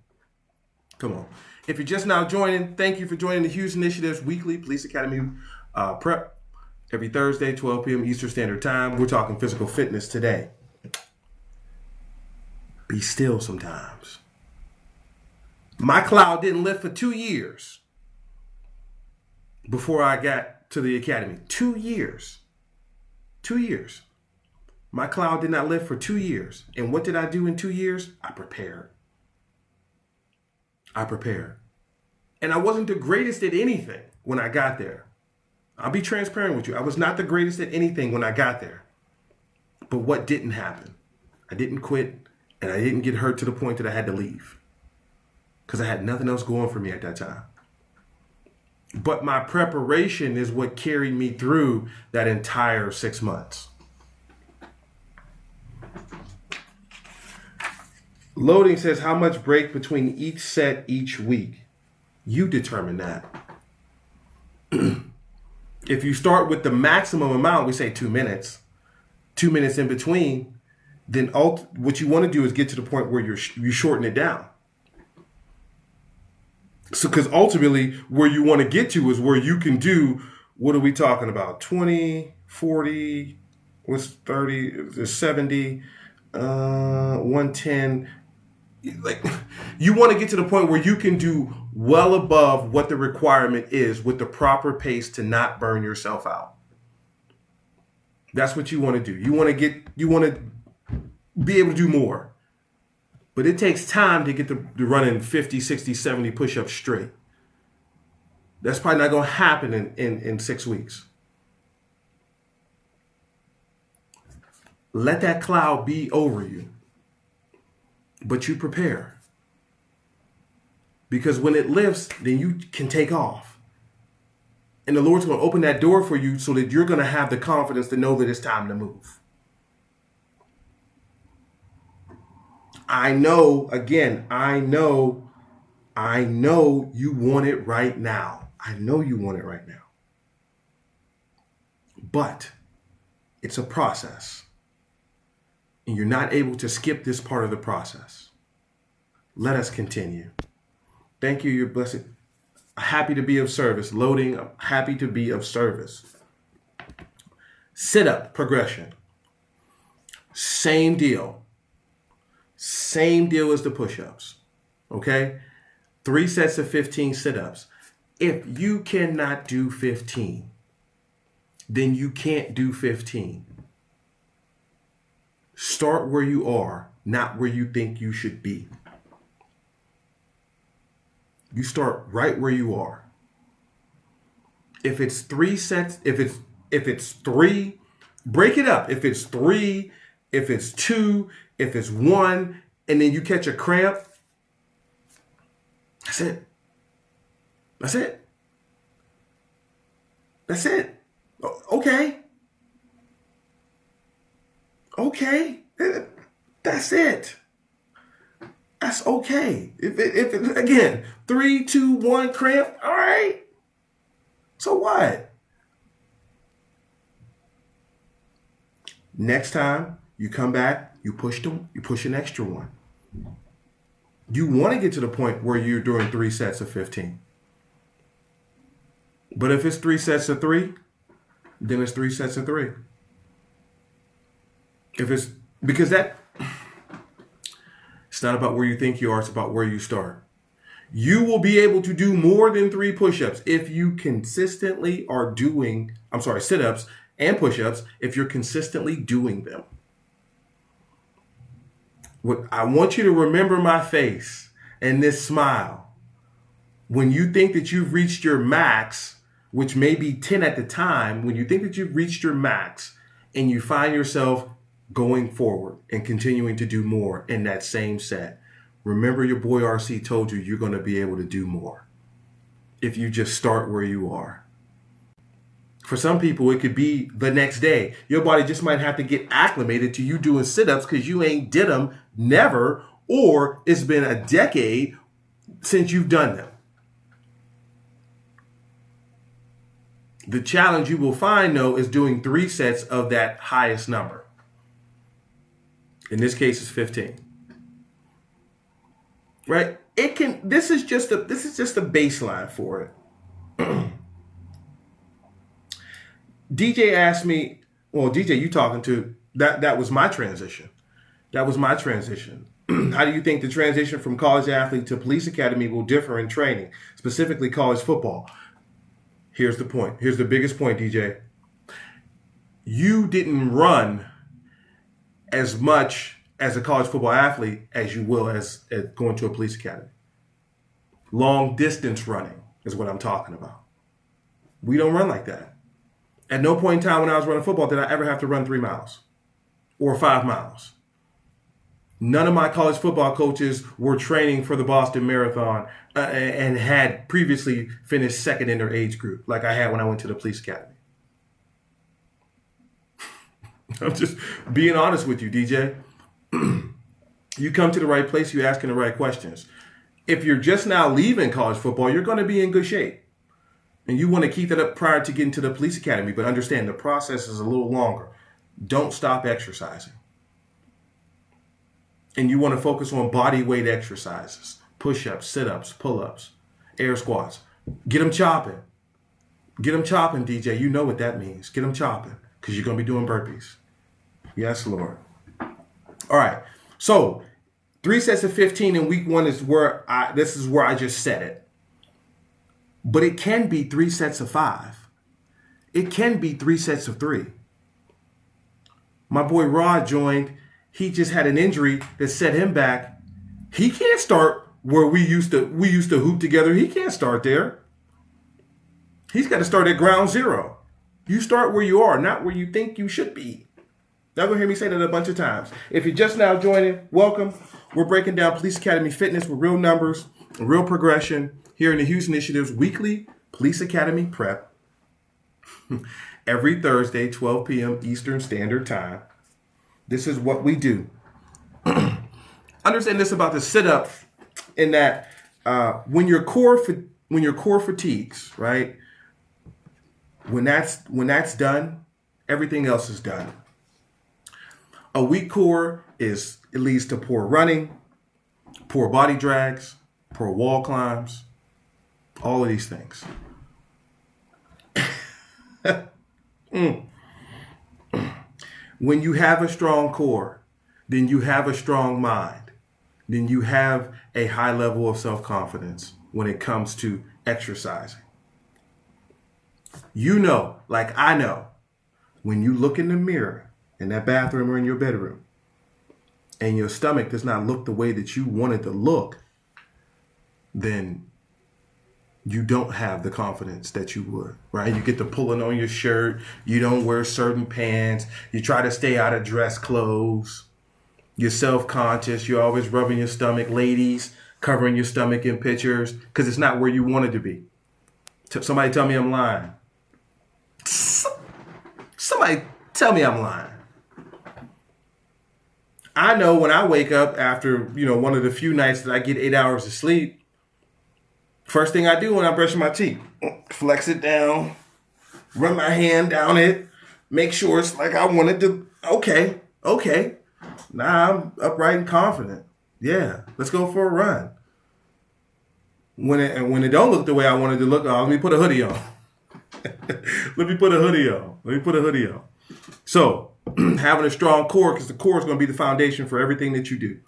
come on. If you're just now joining, thank you for joining the Hughes Initiative's weekly Police Academy prep every Thursday, 12 p.m. Eastern Standard Time. We're talking physical fitness today. Be still sometimes. My cloud didn't lift for 2 years before I got to the academy. 2 years. 2 years. My cloud did not lift for 2 years. And what did I do in 2 years? I prepared. And I wasn't the greatest at anything when I got there. I'll be transparent with you. I was not the greatest at anything when I got there. But what didn't happen? I didn't quit and I didn't get hurt to the point that I had to leave because I had nothing else going for me at that time. But my preparation is what carried me through that entire 6 months. Loading says, how much break between each set each week? You determine that. If you start with the maximum amount, we say 2 minutes, 2 minutes in between, then what you want to do is get to the point where you shorten it down. So, because ultimately where you want to get to is where you can do, what are we talking about? 20, 40, what's 30, 70, 110. Like, you want to get to the point where you can do well above what the requirement is with the proper pace to not burn yourself out. That's what you want to do. You want to be able to do more. But it takes time to get to running 50, 60, 70 push-ups straight. That's probably not going to happen in 6 weeks. Let that cloud be over you. But you prepare. Because when it lifts, then you can take off. And the Lord's going to open that door for you so that you're going to have the confidence to know that it's time to move. I know you want it right now. I know you want it right now. But it's a process. And you're not able to skip this part of the process. Let us continue. Thank you. You're blessed. Happy to be of service. Loading. I'm happy to be of service. Sit-up progression. Same deal. Same deal as the push-ups. Okay? 3 sets of 15 sit-ups. If you cannot do 15, then you can't do 15. Start where you are, not where you think you should be. You start right where you are. If it's 3 sets, if it's 3, break it up. If it's 3, if it's 2, if it's 1, and then you catch a cramp, That's it. That's it. That's it. Okay. Okay. That's it. That's okay. If again, 3, 2, 1 cramp, all right. So what? Next time you come back, you push an extra one. You want to get to the point where you're doing 3 sets of 15. But if it's 3 sets of 3, then it's 3 sets of 3. Because it's not about where you think you are, it's about where you start. You will be able to do more than 3 push-ups if you consistently are doing, sit-ups and push-ups if you're consistently doing them. I want you to remember my face and this smile. When you think that you've reached your max, which may be 10 at the time, when you think that you've reached your max and you find yourself going forward and continuing to do more in that same set, remember your boy RC told you you're going to be able to do more if you just start where you are. For some people, it could be the next day. Your body just might have to get acclimated to you doing sit-ups because you ain't did them, never, or it's been a decade since you've done them. The challenge you will find, though, is doing 3 sets of that highest number. In this case, it's 15. Right? This is just a baseline for it. DJ asked me, well, DJ, you talking to, that was my transition. That was my transition. How do you think the transition from college athlete to police academy will differ in training, specifically college football? Here's the point. Here's the biggest point, DJ. You didn't run as much as a college football athlete as you will as going to a police academy. Long distance running is what I'm talking about. We don't run like that. At no point in time when I was running football did I ever have to run 3 miles or 5 miles. None of my college football coaches were training for the Boston Marathon and had previously finished second in their age group like I had when I went to the police academy. I'm just being honest with you, DJ. You come to the right place, you're asking the right questions. If you're just now leaving college football, you're going to be in good shape. And you want to keep that up prior to getting to the police academy, but understand the process is a little longer. Don't stop exercising. And you want to focus on body weight exercises, push-ups, sit-ups, pull-ups, air squats. Get them chopping. Get them chopping, DJ. You know what that means. Get them chopping because you're going to be doing burpees. Yes, Lord. All right. So 3 sets of 15 in week 1 is where I just said it. But it can be 3 sets of 5. It can be 3 sets of 3. My boy Rod joined. He just had an injury that set him back. He can't start where we used to hoop together. He can't start there. He's got to start at ground zero. You start where you are, not where you think you should be. Y'all gonna hear me say that a bunch of times. If you're just now joining, welcome. We're breaking down Police Academy Fitness with real numbers, real progression here in the Hughes Initiative's weekly Police Academy prep. Every Thursday, 12 p.m. Eastern Standard Time. This is what we do. Understand this about the sit-up in that when your core fatigues, right? When that's done, everything else is done. A weak core it leads to poor running, poor body drags, poor wall climbs, all of these things. When you have a strong core, then you have a strong mind. Then you have a high level of self-confidence when it comes to exercising. You know, like I know, when you look in the mirror in that bathroom or in your bedroom, and your stomach does not look the way that you want it to look, then you don't have the confidence that you would, right? You get to pulling on your shirt. You don't wear certain pants. You try to stay out of dress clothes. You're self-conscious. You're always rubbing your stomach. Ladies, covering your stomach in pictures because it's not where you wanted to be. Somebody tell me I'm lying. Somebody tell me I'm lying. I know when I wake up after, one of the few nights that I get 8 hours of sleep, first thing I do when I'm brushing my teeth, flex it down, run my hand down it, make sure it's like I wanted to. Okay. Now I'm upright and confident. Yeah, let's go for a run. When it don't look the way I wanted to look, let me put a hoodie on. Let me put a hoodie on. So having a strong core, because the core is going to be the foundation for everything that you do.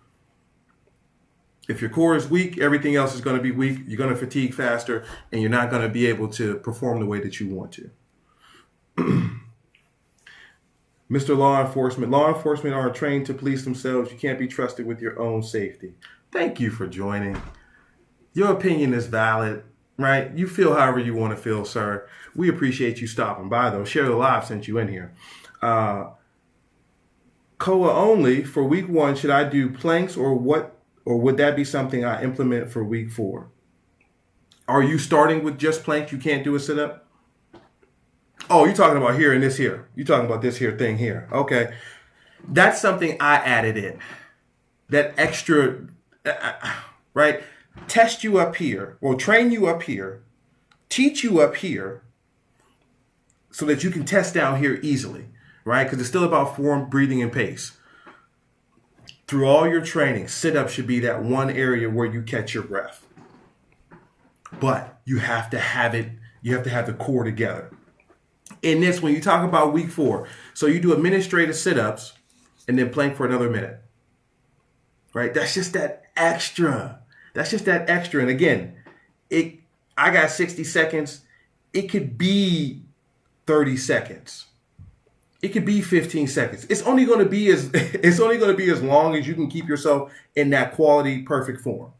If your core is weak, everything else is going to be weak. You're going to fatigue faster, and you're not going to be able to perform the way that you want to. Mr. Law enforcement are trained to police themselves. You can't be trusted with your own safety. Thank you for joining. Your opinion is valid, right? You feel however you want to feel, sir. We appreciate you stopping by, though. Share the live since you in here. COA only for week 1. Should I do planks or what? Or would that be something I implement for week 4? Are you starting with just planks? You can't do a sit-up? Oh, you're talking about here and this here. You're talking about this here thing here. Okay. That's something I added in. That extra, right? Test you up here, or train you up here, teach you up here, so that you can test down here easily, right? Because it's still about form, breathing, and pace. Through all your training, sit-up should be that one area where you catch your breath. But you have to have it, you have to have the core together. In this, when you talk about week 4, so you do administrative sit-ups and then plank for another minute, right? That's just that extra. And again, I got 60 seconds. It could be 30 seconds. It could be 15 seconds. It's only going to be as long as you can keep yourself in that quality, perfect form.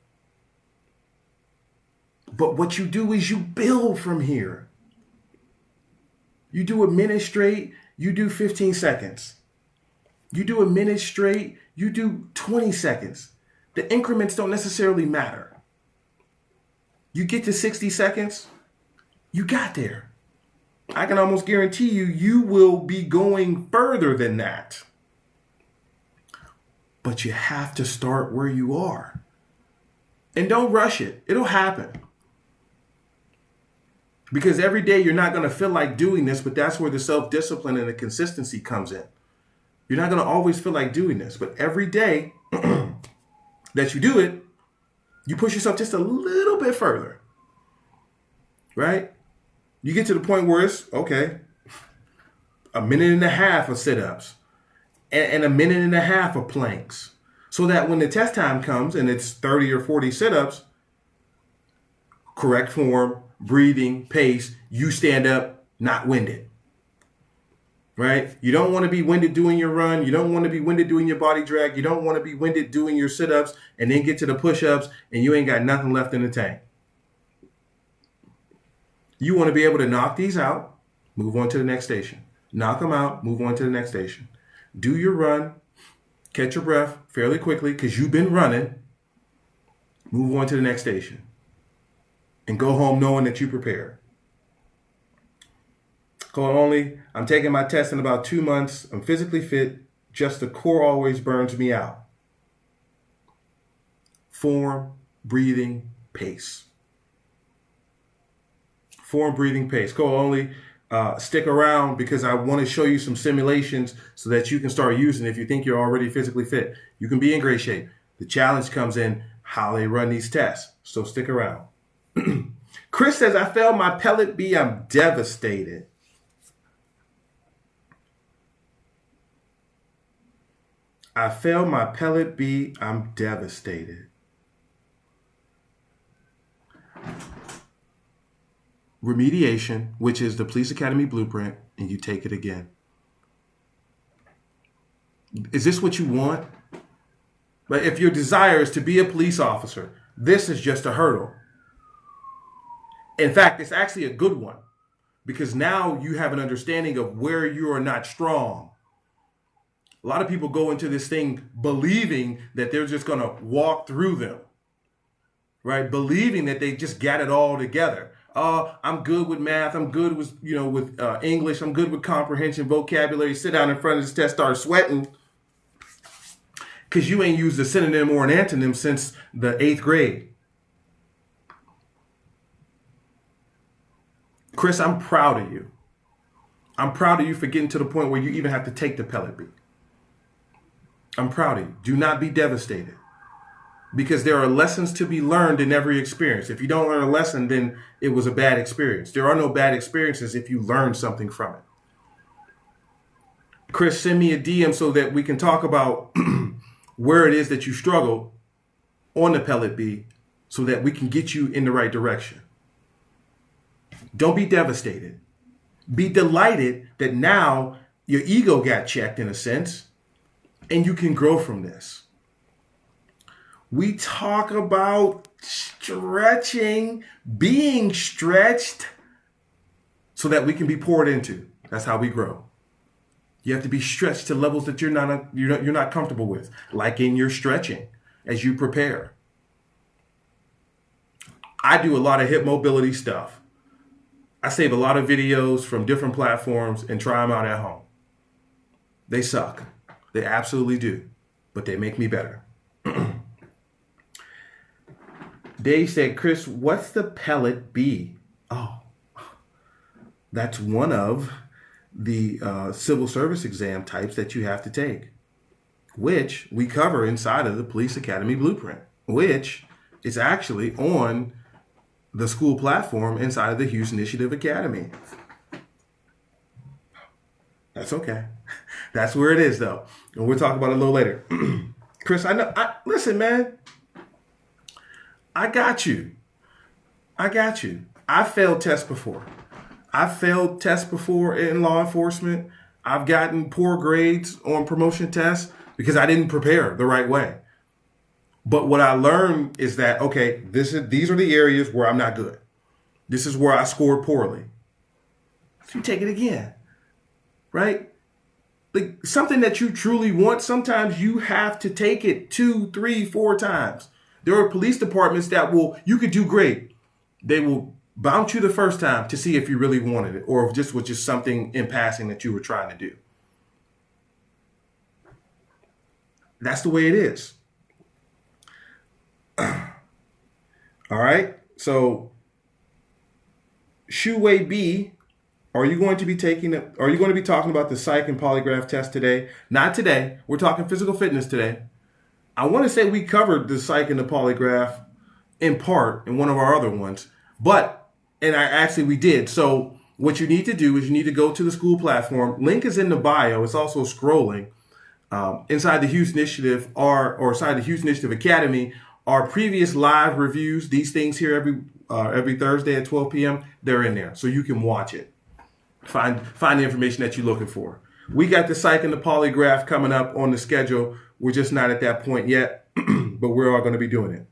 But what you do is you build from here. You do a minute straight, you do 15 seconds. You do a minute straight, you do 20 seconds. The increments don't necessarily matter. You get to 60 seconds, you got there. I can almost guarantee you will be going further than that. But you have to start where you are. And don't rush it. It'll happen. Because every day you're not going to feel like doing this, but that's where the self-discipline and the consistency comes in. You're not going to always feel like doing this, but every day that you do it, you push yourself just a little bit further, right? You get to the point where it's, okay, a minute and a half of sit-ups and a minute and a half of planks. So that when the test time comes and it's 30 or 40 sit-ups, correct form, breathing, pace, you stand up, not winded, right? You don't want to be winded doing your run. You don't want to be winded doing your body drag. You don't want to be winded doing your sit-ups and then get to the push-ups and you ain't got nothing left in the tank. You want to be able to knock these out, move on to the next station. Knock them out, move on to the next station. Do your run, catch your breath fairly quickly because you've been running. Move on to the next station. And go home knowing that you prepared. Call only. I'm taking my test in about 2 months. I'm physically fit. Just the core always burns me out. Form, breathing, pace. Form, breathing, pace. Call only. Stick around because I want to show you some simulations so that you can start using it. If you think you're already physically fit, you can be in great shape. The challenge comes in how they run these tests. So stick around. Chris says, I failed my pellet B. I'm devastated. I failed my pellet B. I'm devastated. Remediation, which is the Police Academy blueprint, and you take it again. Is this what you want? But if your desire is to be a police officer, this is just a hurdle. In fact, it's actually a good one because now you have an understanding of where you are not strong. A lot of people go into this thing believing that they're just going to walk through them. right? Believing that they just got it all together. I'm good with math. I'm good with, with English. I'm good with comprehension, vocabulary. Sit down in front of this test, start sweating because you ain't used a synonym or an antonym since the 8th grade. Chris, I'm proud of you. I'm proud of you for getting to the point where you even have to take the pellet beat. I'm proud of you. Do not be devastated, because there are lessons to be learned in every experience. If you don't learn a lesson, then it was a bad experience. There are no bad experiences if you learn something from it. Chris, send me a DM so that we can talk about where it is that you struggle on the pellet beat so that we can get you in the right direction. Don't be devastated. Be delighted that now your ego got checked in a sense and you can grow from this. We talk about stretching, being stretched so that we can be poured into. That's how we grow. You have to be stretched to levels that you're not comfortable with, like in your stretching as you prepare. I do a lot of hip mobility stuff. I save a lot of videos from different platforms and try them out at home. They suck. They absolutely do, but they make me better. Dave said, Chris, what's the pellet B? Oh, that's one of the civil service exam types that you have to take, which we cover inside of the Police Academy Blueprint, which is actually on the school platform inside of the Hughes Initiative Academy. That's okay. That's where it is, though. And we'll talk about it a little later. Chris, listen, man. I got you. I failed tests before. I've failed tests before in law enforcement. I've gotten poor grades on promotion tests because I didn't prepare the right way. But what I learned is that, okay, these are the areas where I'm not good. This is where I scored poorly. So you take it again, right? Like something that you truly want, sometimes you have to take it 2, 3, 4 times. There are police departments that you could do great. They will bounce you the first time to see if you really wanted it or if this was just something in passing that you were trying to do. That's the way it is. All right. So, Shuwei B, are you going to be talking about the psych and polygraph test today? Not today. We're talking physical fitness today. I want to say we covered the psych and the polygraph in part in one of our other ones, we did. So what you need to do is you need to go to the school platform. Link is in the bio. It's also scrolling inside the Hughes Initiative or inside the Hughes Initiative Academy. Our previous live reviews, these things here every Thursday at 12 p.m., they're in there. So you can watch it. Find the information that you're looking for. We got the psych and the polygraph coming up on the schedule. We're just not at that point yet, but we're all going to be doing it.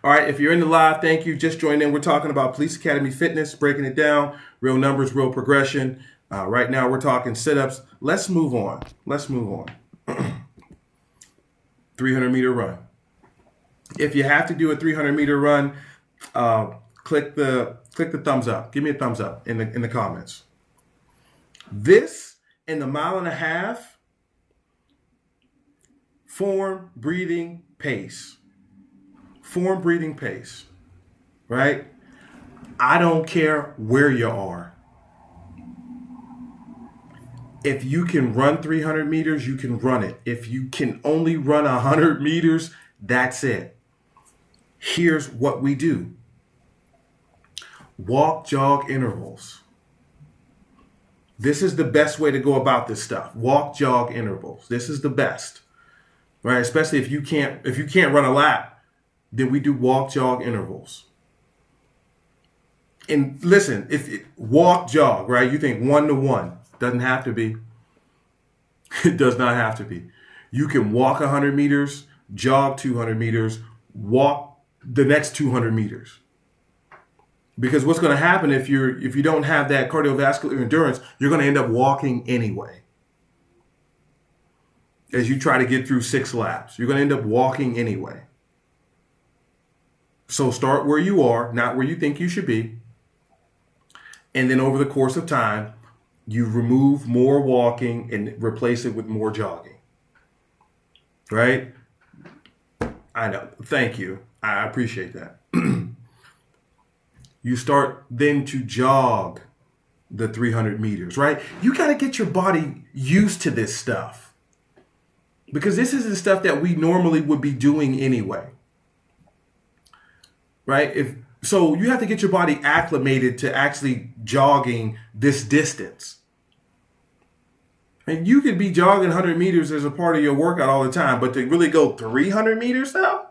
All right, if you're in the live, thank you. Just joined in. We're talking about Police Academy Fitness, breaking it down, real numbers, real progression. Right now, we're talking sit-ups. Let's move on. 300-meter run. If you have to do a 300-meter run, click the thumbs up. Give me a thumbs up in the comments. This and the 1.5 miles form, breathing, pace. Form, breathing, pace. Right? I don't care where you are. If you can run 300 meters, you can run it. If you can only run 100 meters, that's it. Here's what we do. Walk, jog, intervals. This is the best way to go about this stuff. Walk, jog, intervals. This is the best. Right? Especially if you can't run a lap, then we do walk, jog, intervals. And listen, walk, jog, right? You think 1-to-1. Doesn't have to be. It does not have to be. You can walk 100 meters, jog 200 meters, walk the next 200 meters. Because what's going to happen if you don't have that cardiovascular endurance, you're going to end up walking anyway. As you try to get through 6 laps, you're going to end up walking anyway. So start where you are, not where you think you should be. And then over the course of time, you remove more walking and replace it with more jogging. Right? I know. Thank you. I appreciate that. You start then to jog the 300 meters, right? You got to get your body used to this stuff because this is the stuff that we normally would be doing anyway, right? So you have to get your body acclimated to actually jogging this distance. And you could be jogging 100 meters as a part of your workout all the time, but to really go 300 meters now,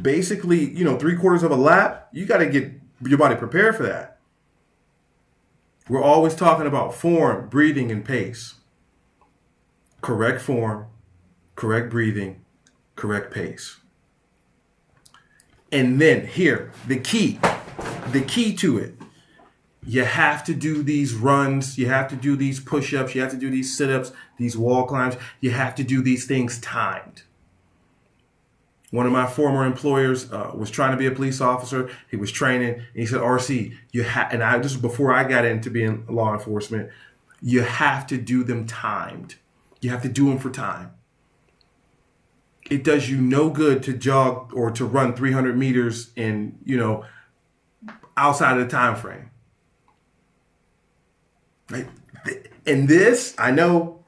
basically, 3/4 of a lap, you got to get your body prepared for that. We're always talking about form, breathing, and pace. Correct form, correct breathing, correct pace. And then here, the key to it. You have to do these runs. You have to do these push-ups. You have to do these sit-ups, these wall climbs. You have to do these things timed. One of my former employers was trying to be a police officer. He was training, and he said, "RC, this was before I got into being law enforcement. You have to do them timed. You have to do them for time. It does you no good to jog or to run 300 meters in, outside of the time frame." Right? And this, I know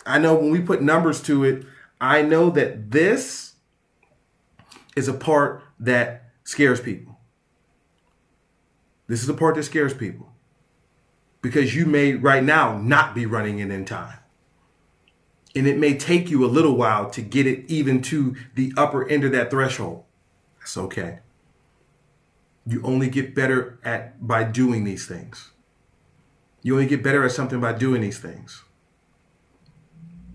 when we put numbers to it, I know that this is a part that scares people. This is a part that scares people because you may right now not be running it in time. And it may take you a little while to get it even to the upper end of that threshold. That's okay. You only get better by doing these things. You only get better at something by doing these things.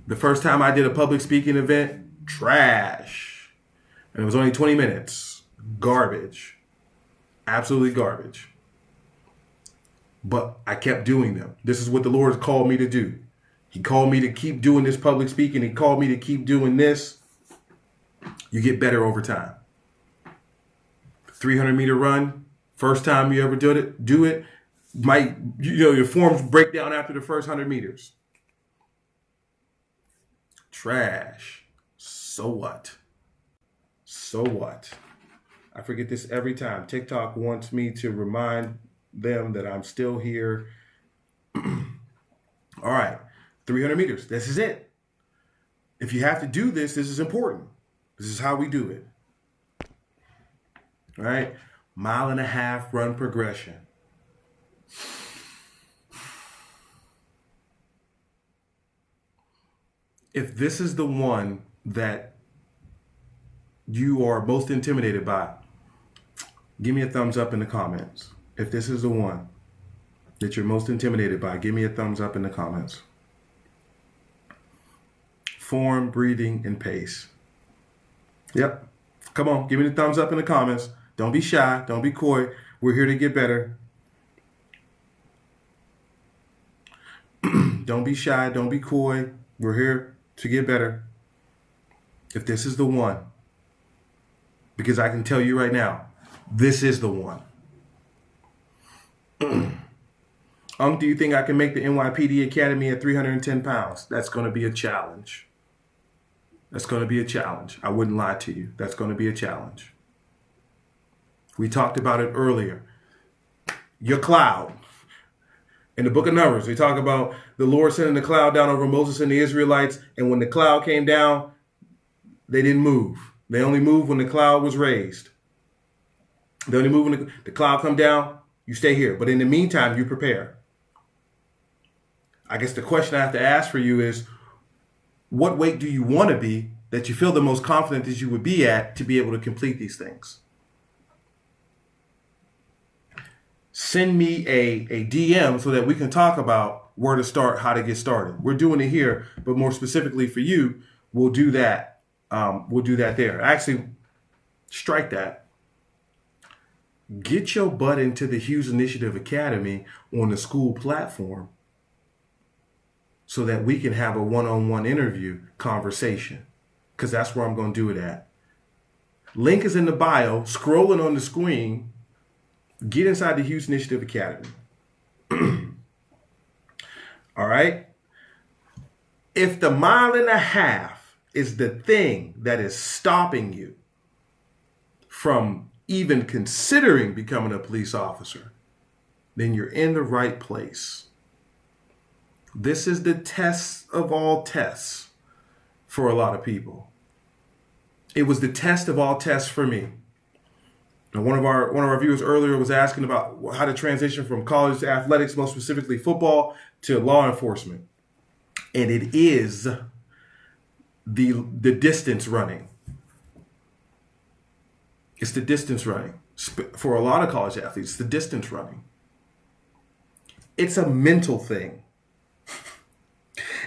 The first time I did a public speaking event, trash. And it was only 20 minutes. Garbage. Absolutely garbage. But I kept doing them. This is what the Lord called me to do. He called me to keep doing this public speaking. He called me to keep doing this. You get better over time. 300-meter run. First time you ever do it. Your forms break down after the first 100 meters. Trash. So what? So what? I forget this every time. TikTok wants me to remind them that I'm still here. All right. 300 meters. This is it. If you have to do this, this is important. This is how we do it. All right. 1.5 mile run progression. If this is the one that you are most intimidated by, give me a thumbs up in the comments. If this is the one that you're most intimidated by, give me a thumbs up in the comments. Form, breathing, and pace. Yep. Come on, give me the thumbs up in the comments. Don't be shy. Don't be coy. We're here to get better. Don't be shy. Don't be coy. We're here to get better. If this is the one, because I can tell you right now, this is the one. Do you think I can make the NYPD Academy at 310 pounds? That's going to be a challenge. That's going to be a challenge. I wouldn't lie to you. That's going to be a challenge. We talked about it earlier. Your cloud. In the book of Numbers, we talk about the Lord sending the cloud down over Moses and the Israelites. And when the cloud came down, they didn't move. They only moved when the cloud was raised. They only move when the cloud come down, you stay here. But in the meantime, you prepare. I guess the question I have to ask for you is, what weight do you want to be that you feel the most confident that you would be at to be able to complete these things? Send me a DM so that we can talk about where to start, how to get started. We're doing it here, but more specifically for you, we'll do that. We'll do that there. Actually, strike that. Get your butt into the Hughes Initiative Academy on the school platform so that we can have a one-on-one interview conversation, because that's where I'm going to do it at. Link is in the bio, scrolling on the screen. Get inside the Hughes Initiative Academy. All right? If the 1.5 miles is the thing that is stopping you from even considering becoming a police officer, then you're in the right place. This is the test of all tests for a lot of people. It was the test of all tests for me. Now, one of our viewers earlier was asking about how to transition from college to athletics, most specifically football, to law enforcement. And it is the distance running. It's the distance running. For a lot of college athletes, it's the distance running. It's a mental thing.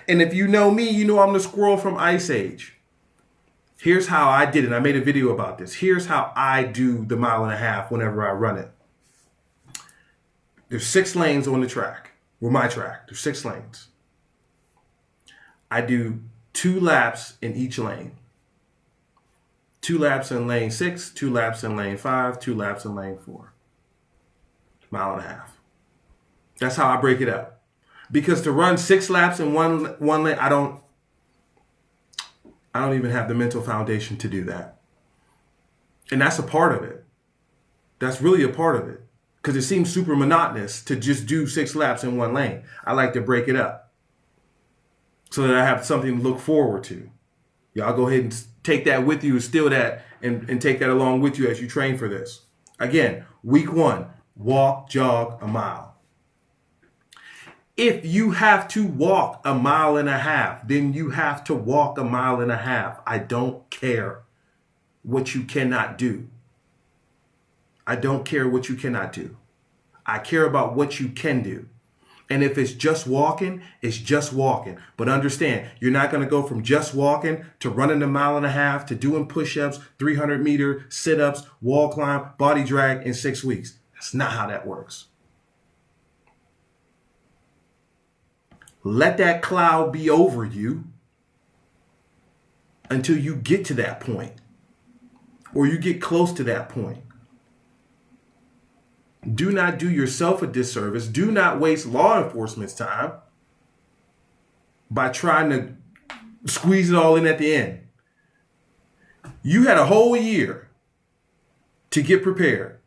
And if you know me, you know I'm the squirrel from Ice Age. Here's how I did it. I made a video about this. Here's how I do the 1.5 miles whenever I run it. There's 6 lanes on the track. Well, my track. There's 6 lanes. I do 2 laps in each lane. 2 laps in lane 6, 2 laps in lane 5, 2 laps in lane 4. 1.5 miles. That's how I break it up. Because to run 6 laps in one lane, I don't even have the mental foundation to do that. And that's a part of it. That's really a part of it. Because it seems super monotonous to just do 6 laps in one lane. I like to break it up so that I have something to look forward to. Y'all go ahead and take that with you, steal that, and take that along with you as you train for this. Again, week 1, walk, jog 1 mile. If you have to walk 1.5 miles, then you have to walk 1.5 miles. I don't care what you cannot do. I don't care what you cannot do. I care about what you can do. And if it's just walking, it's just walking. But understand, you're not going to go from just walking to running 1.5 miles to doing push-ups, 300-meter sit-ups, wall climb, body drag in 6 weeks. That's not how that works. Let that cloud be over you until you get to that point or you get close to that point. Do not do yourself a disservice. Do not waste law enforcement's time by trying to squeeze it all in at the end. You had a whole year to get prepared,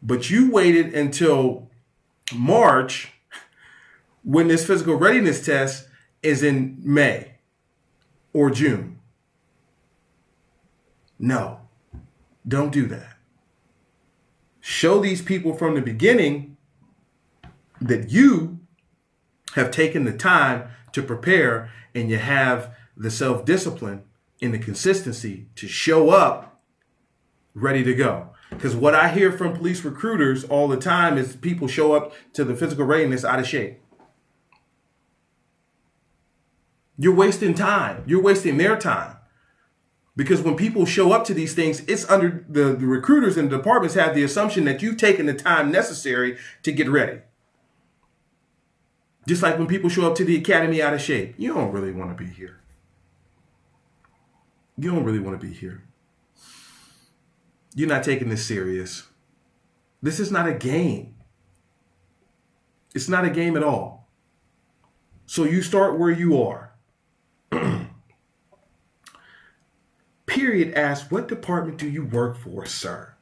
but you waited until March when this physical readiness test is in May or June. No, don't do that. Show these people from the beginning that you have taken the time to prepare and you have the self-discipline and the consistency to show up ready to go. Because what I hear from police recruiters all the time is people show up to the physical readiness out of shape. You're wasting time. You're wasting their time. Because when people show up to these things, it's under the recruiters and the departments have the assumption that you've taken the time necessary to get ready. Just like when people show up to the academy out of shape. You don't really want to be here. You don't really want to be here. You're not taking this serious. This is not a game. It's not a game at all. So you start where you are. Period asks, what department do you work for, sir?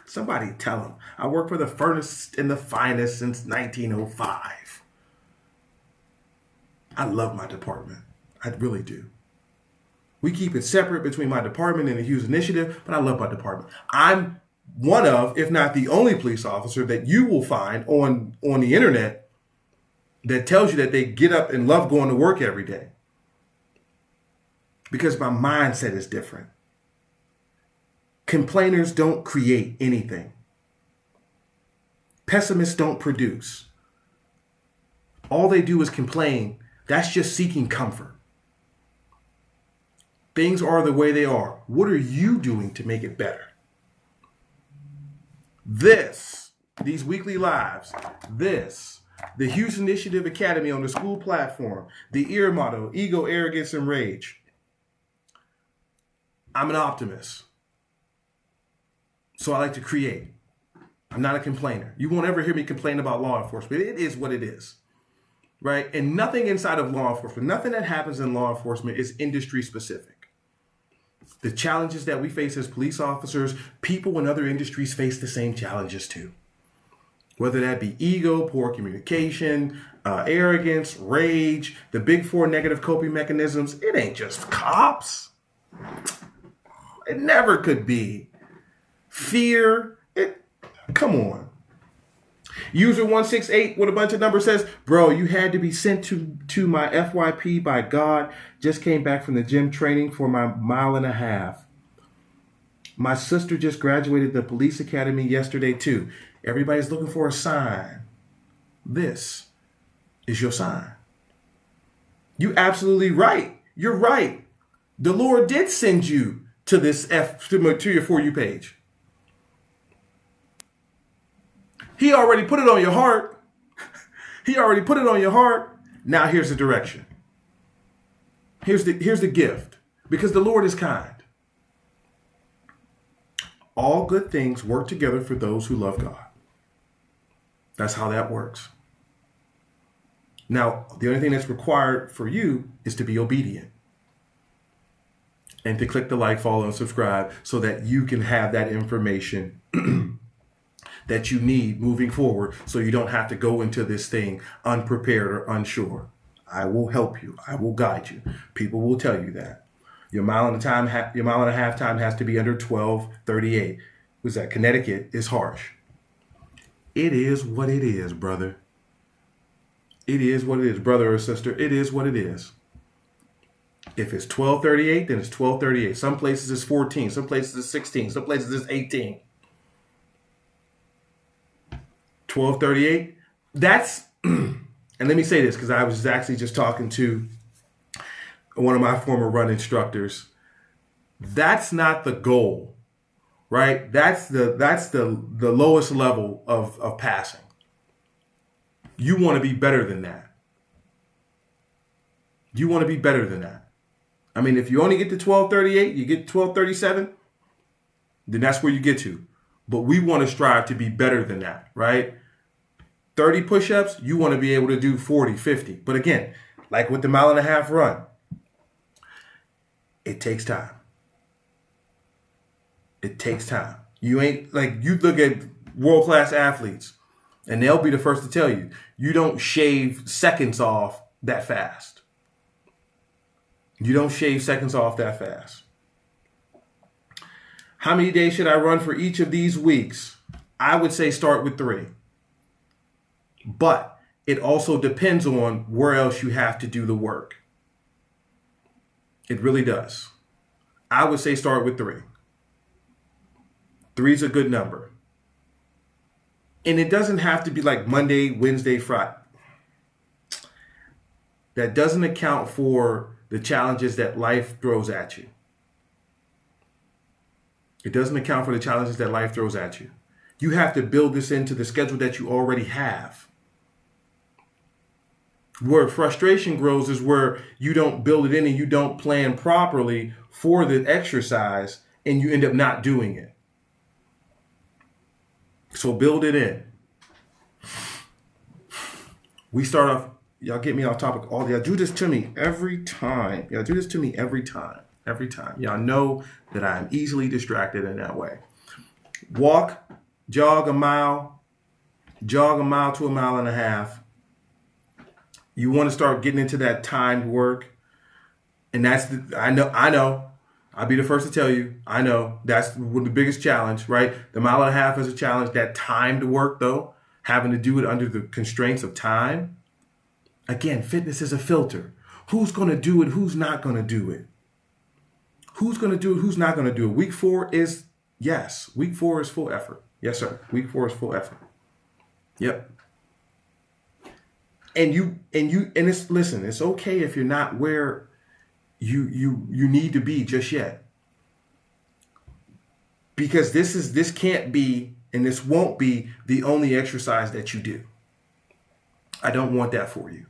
Somebody tell him. I work for the furnace and the finest since 1905. I love my department. I really do. We keep it separate between my department and the Hughes Initiative, but I love my department. I'm one of, if not the only police officer that you will find on the internet that tells you that they get up and love going to work every day. Because my mindset is different. Complainers don't create anything. Pessimists don't produce. All they do is complain. That's just seeking comfort. Things are the way they are. What are you doing to make it better? These weekly lives, the Hughes Initiative Academy on the school platform, the EAR motto, ego, arrogance, and rage. I'm an optimist. So I like to create. I'm not a complainer. You won't ever hear me complain about law enforcement. It is what it is, right? And nothing inside of law enforcement, nothing that happens in law enforcement is industry specific. The challenges that we face as police officers, people in other industries face the same challenges too. Whether that be ego, poor communication, arrogance, rage, the big four negative coping mechanisms, it ain't just cops. It never could be. Fear, come on. User 168 with a bunch of numbers says, bro, you had to be sent to my FYP by God. Just came back from the gym training for my 1.5 miles. My sister just graduated the police academy yesterday too. Everybody's looking for a sign. This is your sign. You absolutely right. You're right. The Lord did send you to this to your For You page. He already put it on your heart. He already put it on your heart. Now here's the direction. Here's the gift. Because the Lord is kind. All good things work together for those who love God. That's how that works. Now, the only thing that's required for you is to be obedient. And to click the like, follow, and subscribe so that you can have that information that you need moving forward so you don't have to go into this thing unprepared or unsure. I will help you. I will guide you. People will tell you that. Your mile and a half time has to be under 12:38. Who's that? Connecticut is harsh. It is what it is, brother. It is what it is, brother or sister. It is what it is. If it's 12:38, then it's 12:38. Some places it's 14. Some places it's 16. Some places it's 18. 12:38. That's, and let me say this because I was actually just talking to one of my former run instructors. That's not the goal, right? That's the lowest level of passing. You want to be better than that. You want to be better than that. I mean, if you only get to 12:38, you get 12:37, then that's where you get to. But we want to strive to be better than that, right? 30 push-ups, you want to be able to do 40, 50. But again, like with the 1.5 mile run, it takes time. It takes time. You ain't like, you look at world-class athletes and they'll be the first to tell you, you don't shave seconds off that fast. You don't shave seconds off that fast. How many days should I run for each of these weeks? I would say start with 3. But it also depends on where else you have to do the work. It really does. I would say start with 3. 3 is a good number. And it doesn't have to be like Monday, Wednesday, Friday. That doesn't account for the challenges that life throws at you. It doesn't account for the challenges that life throws at you. You have to build this into the schedule that you already have. Where frustration grows is where you don't build it in and you don't plan properly for the exercise and you end up not doing it. So build it in. We start off, y'all get me off topic. Y'all do this to me every time. Y'all do this to me every time. Every time. Y'all know that I am easily distracted in that way. Walk, jog a mile to 1.5 miles. You want to start getting into that timed work. And that's, I know. I'll be the first to tell you, I know that's the biggest challenge, right? The 1.5 miles is a challenge. That timed work, though, having to do it under the constraints of time. Again, fitness is a filter. Who's going to do it? Who's not going to do it? Who's going to do it? Who's not going to do it? Week 4 is, yes. Week 4 is full effort. Yes, sir. Week 4 is full effort. Yep. And it's, listen, it's okay if you're not where you need to be just yet. Because this can't be, and this won't be the only exercise that you do. I don't want that for you,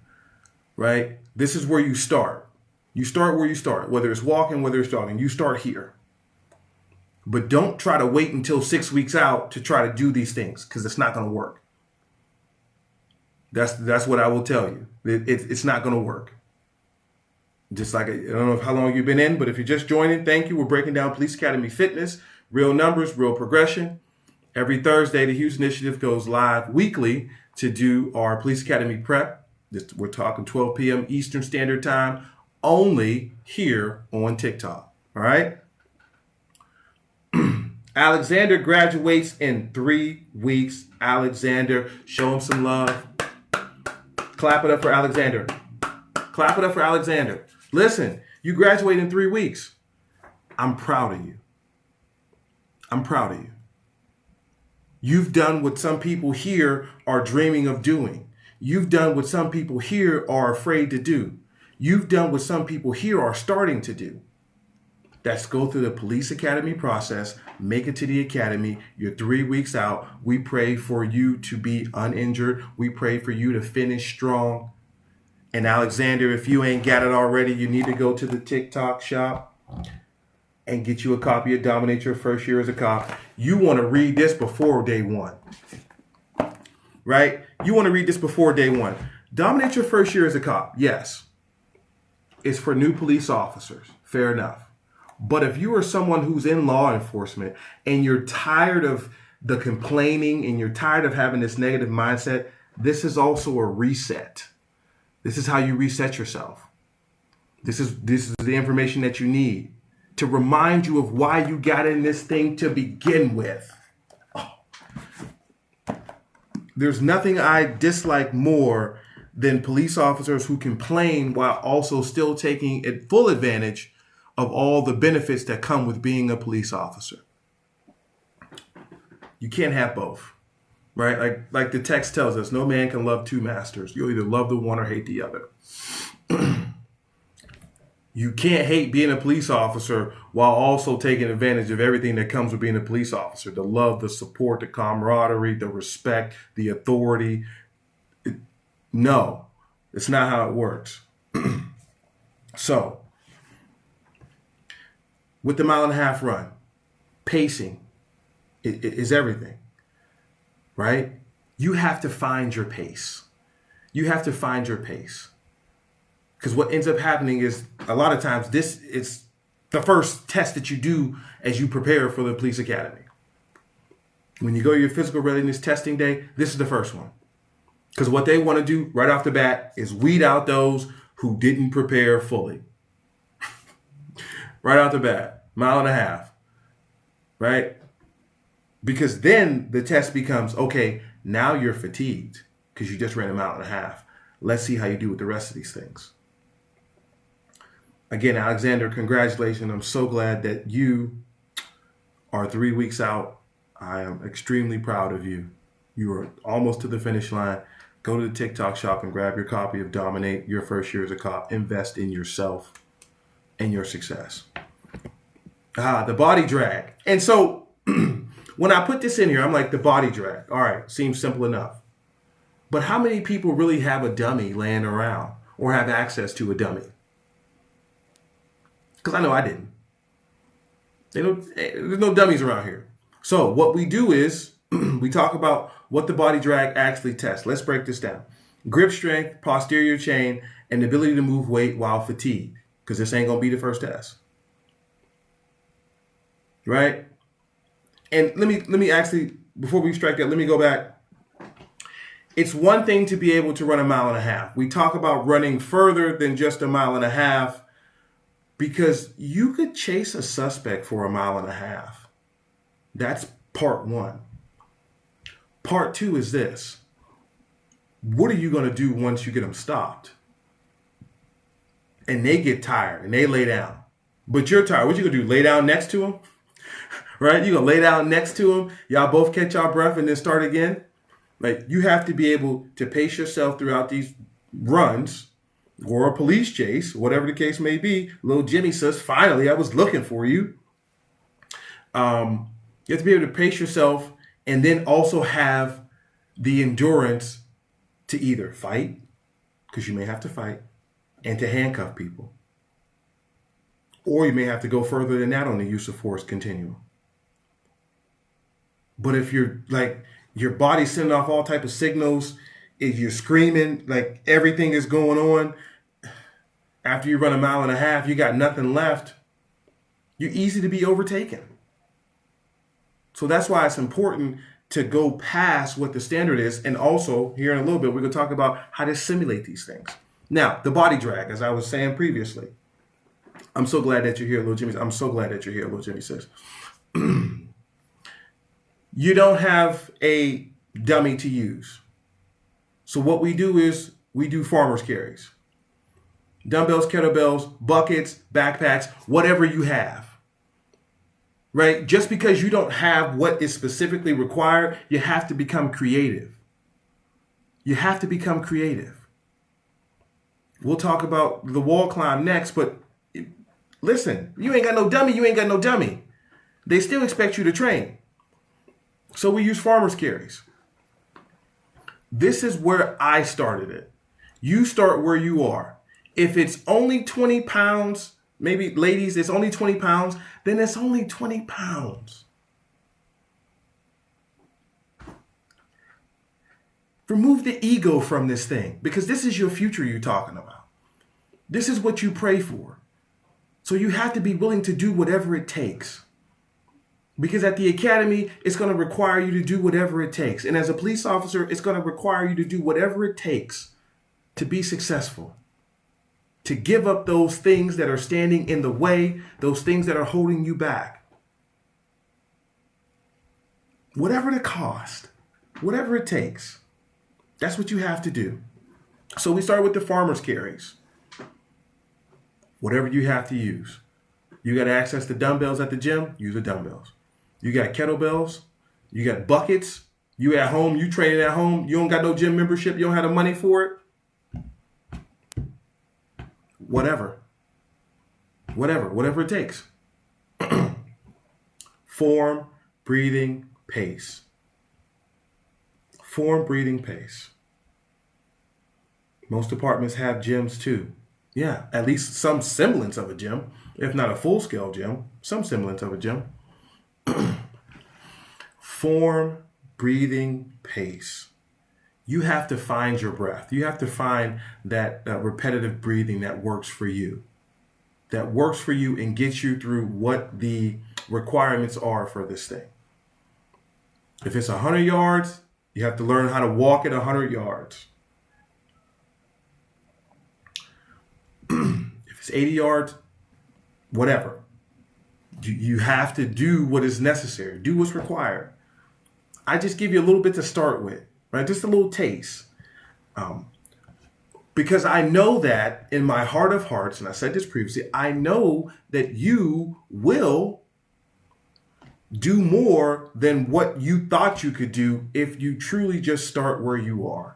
right? This is where you start. You start where you start, whether it's walking, whether it's jogging, you start here. But don't try to wait until 6 weeks out to try to do these things, because it's not going to work. That's what I will tell you. It's not going to work. Just like, I don't know how long you've been in, but if you're just joining, thank you. We're breaking down Police Academy Fitness, real numbers, real progression. Every Thursday, the Hughes Initiative goes live weekly to do our Police Academy prep. We're talking 12 p.m. Eastern Standard Time, only here on TikTok. All right? Alexander graduates in 3 weeks. Alexander, show him some love. Clap it up for Alexander. Clap it up for Alexander. Listen, you graduate in 3 weeks. I'm proud of you. I'm proud of you. You've done what some people here are dreaming of doing. You've done what some people here are afraid to do. You've done what some people here are starting to do. That's go through the police academy process, make it to the academy. You're 3 weeks out. We pray for you to be uninjured. We pray for you to finish strong. And Alexander, if you ain't got it already, you need to go to the TikTok shop and get you a copy of Dominate Your First Year as a Cop. You want to read this before day one, right? You want to read this before day one. Dominate Your First Year as a Cop. Yes, it's for new police officers. Fair enough. But if you are someone who's in law enforcement and you're tired of the complaining and you're tired of having this negative mindset, this is also a reset. This is how you reset yourself. This is the information that you need to remind you of why you got in this thing to begin with. Oh. There's nothing I dislike more than police officers who complain while also still taking full advantage of all the benefits that come with being a police officer. You can't have both, right? Like the text tells us, no man can love two masters. You'll either love the one or hate the other. You can't hate being a police officer while also taking advantage of everything that comes with being a police officer. The love, the support, the camaraderie, the respect, the authority. No, it's not how it works. So, with the 1.5 mile run, pacing is everything, right? You have to find your pace. You have to find your pace. Because what ends up happening is a lot of times this is the first test that you do as you prepare for the police academy. When you go to your physical readiness testing day, this is the first one. Because what they want to do right off the bat is weed out those who didn't prepare fully. Right off the bat, 1.5 miles, right? Because then the test becomes, okay, now you're fatigued because you just ran 1.5 miles. Let's see how you do with the rest of these things. Again, Alexander, congratulations. I'm so glad that you are 3 weeks out. I am extremely proud of you. You are almost to the finish line. Go to the TikTok shop and grab your copy of Dominate Your First Year as a Cop. Invest in yourself and your success. The body drag. And so when I put this in here, I'm like, the body drag. All right, seems simple enough. But how many people really have a dummy laying around or have access to a dummy? Because I know I didn't. There's no dummies around here. So what we do is we talk about what the body drag actually tests. Let's break this down. Grip strength, posterior chain, and the ability to move weight while fatigued. Because this ain't going to be the first test. Right? And let me actually, before we strike that, let me go back. It's one thing to be able to run 1.5 miles. We talk about running further than just 1.5 miles because you could chase a suspect for 1.5 miles. That's part one. Part two is this. What are you going to do once you get them stopped? And they get tired and they lay down. But you're tired. What you going to do? Lay down next to them? Right? You're going to lay down next to them. Y'all both catch y'all breath and then start again. Like, you have to be able to pace yourself throughout these runs or a police chase, whatever the case may be. Little Jimmy says, finally, I was looking for you. You have to be able to pace yourself and then also have the endurance to either fight, because you may have to fight, and to handcuff people. Or you may have to go further than that on the use of force continuum. But if you're like, your body's sending off all type of signals, if you're screaming, like everything is going on, after you run a mile and a half, you got nothing left, you're easy to be overtaken. So that's why it's important to go past what the standard is. And also, here in a little bit, we're going to talk about how to simulate these things. Now, the body drag, as I was saying previously. I'm so glad that you're here, little Jimmy. I'm so glad that you're here, little Jimmy says. You don't have a dummy to use. So what we do is we do farmer's carries. Dumbbells, kettlebells, buckets, backpacks, whatever you have. Right? Just because you don't have what is specifically required, you have to become creative. You have to become creative. We'll talk about the wall climb next, but listen, you ain't got no dummy, you ain't got no dummy. They still expect you to train. So we use farmer's carries. This is where I started it. You start where you are. If it's only 20 pounds, maybe ladies, it's only 20 pounds, then it's only 20 pounds. Remove the ego from this thing, because this is your future you're talking about. This is what you pray for. So you have to be willing to do whatever it takes. Because at the academy, it's going to require you to do whatever it takes. And as a police officer, it's going to require you to do whatever it takes to be successful. To give up those things that are standing in the way, those things that are holding you back. Whatever the cost, whatever it takes, that's what you have to do. So we start with the farmer's carries. Whatever you have to use. You got access to dumbbells at the gym, use the dumbbells. You got kettlebells, you got buckets, you at home, you training at home, you don't got no gym membership, you don't have the money for it. Whatever it takes. Form, breathing, pace. Form, breathing, pace. Most departments have gyms too. Yeah, at least some semblance of a gym, if not a full-scale gym, some semblance of a gym. Form, breathing, pace. You have to find your breath. You have to find that repetitive breathing that works for you. That works for you and gets you through what the requirements are for this thing. If it's 100 yards, you have to learn how to walk at 100 yards. If it's 80 yards, whatever. You have to do what is necessary. Do what's required. I just give you a little bit to start with, right? Just a little taste. Because I know that in my heart of hearts, and I said this previously, I know that you will do more than what you thought you could do if you truly just start where you are.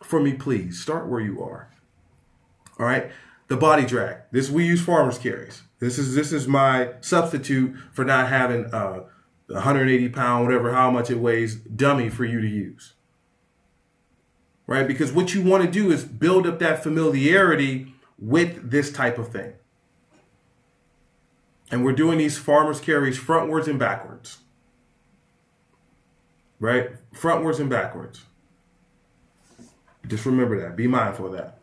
For me, please, start where you are. All right? The body drag. This, we use farmer's carries. This is my substitute for not having a 180 pound, whatever, how much it weighs, dummy for you to use. Right? Because what you want to do is build up that familiarity with this type of thing. And we're doing these farmer's carries frontwards and backwards. Right? Frontwards and backwards. Just remember that. Be mindful of that.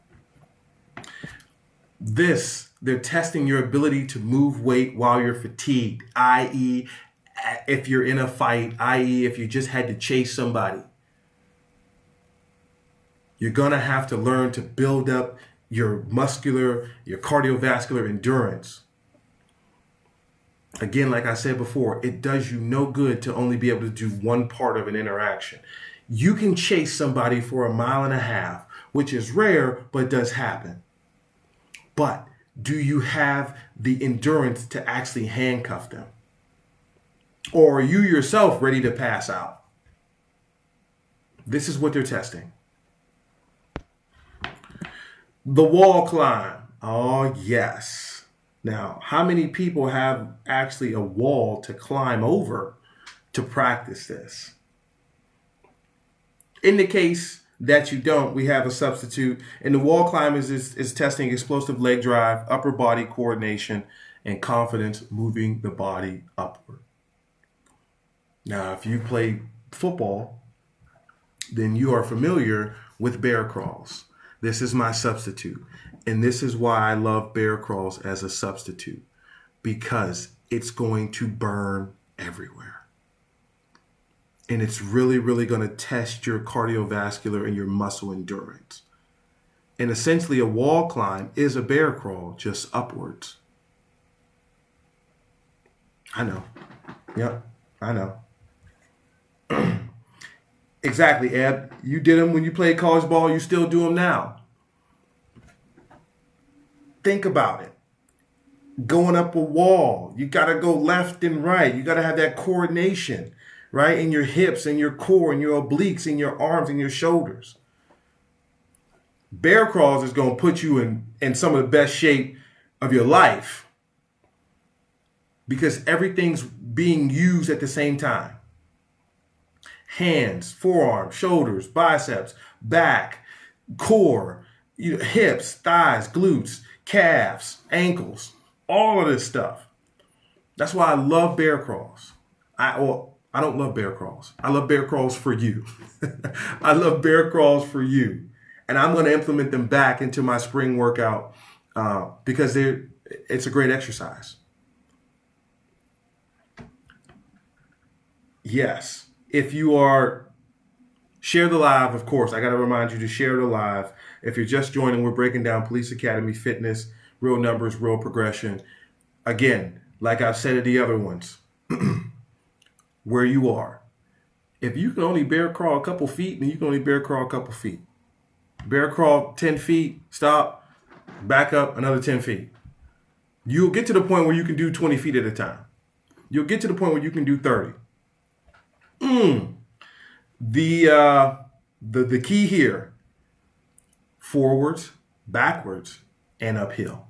They're testing your ability to move weight while you're fatigued, i.e., if you're in a fight, i.e., if you just had to chase somebody. You're going to have to learn to build up your muscular, your cardiovascular endurance. Again, like I said before, it does you no good to only be able to do one part of an interaction. You can chase somebody for 1.5 miles, which is rare, but does happen. But do you have the endurance to actually handcuff them? Or are you yourself ready to pass out? This is what they're testing. The wall climb. Oh, yes. Now, how many people have actually a wall to climb over to practice this? In the case that you don't, we have a substitute. And the wall climb is testing explosive leg drive, upper body coordination, and confidence moving the body upward. Now, if you play football, then you are familiar with bear crawls. This is my substitute. And this is why I love bear crawls as a substitute, because it's going to burn everywhere. And it's really, really going to test your cardiovascular and your muscle endurance. And essentially, a wall climb is a bear crawl, just upwards. I know. Yep, I know. Exactly, Eb. You did them when you played college ball. You still do them now. Think about it. Going up a wall, you got to go left and right. You got to have that coordination, right? In your hips and your core and your obliques and your arms and your shoulders. Bear crawls is going to put you in some of the best shape of your life, because everything's being used at the same time. Hands, forearms, shoulders, biceps, back, core, hips, thighs, glutes, calves, ankles, all of this stuff. That's why I love bear crawls. I don't love bear crawls. I love bear crawls for you. I love bear crawls for you. And I'm going to implement them back into my spring workout because it's a great exercise. Yes. If you are, share the live, of course. I got to remind you to share the live. If you're just joining, we're breaking down Police Academy Fitness, real numbers, real progression. Again, like I've said at the other ones, where you are. If you can only bear crawl a couple feet, then you can only bear crawl a couple feet. Bear crawl 10 feet, stop, back up another 10 feet. You'll get to the point where you can do 20 feet at a time. You'll get to the point where you can do 30. The key here, forwards, backwards, and uphill.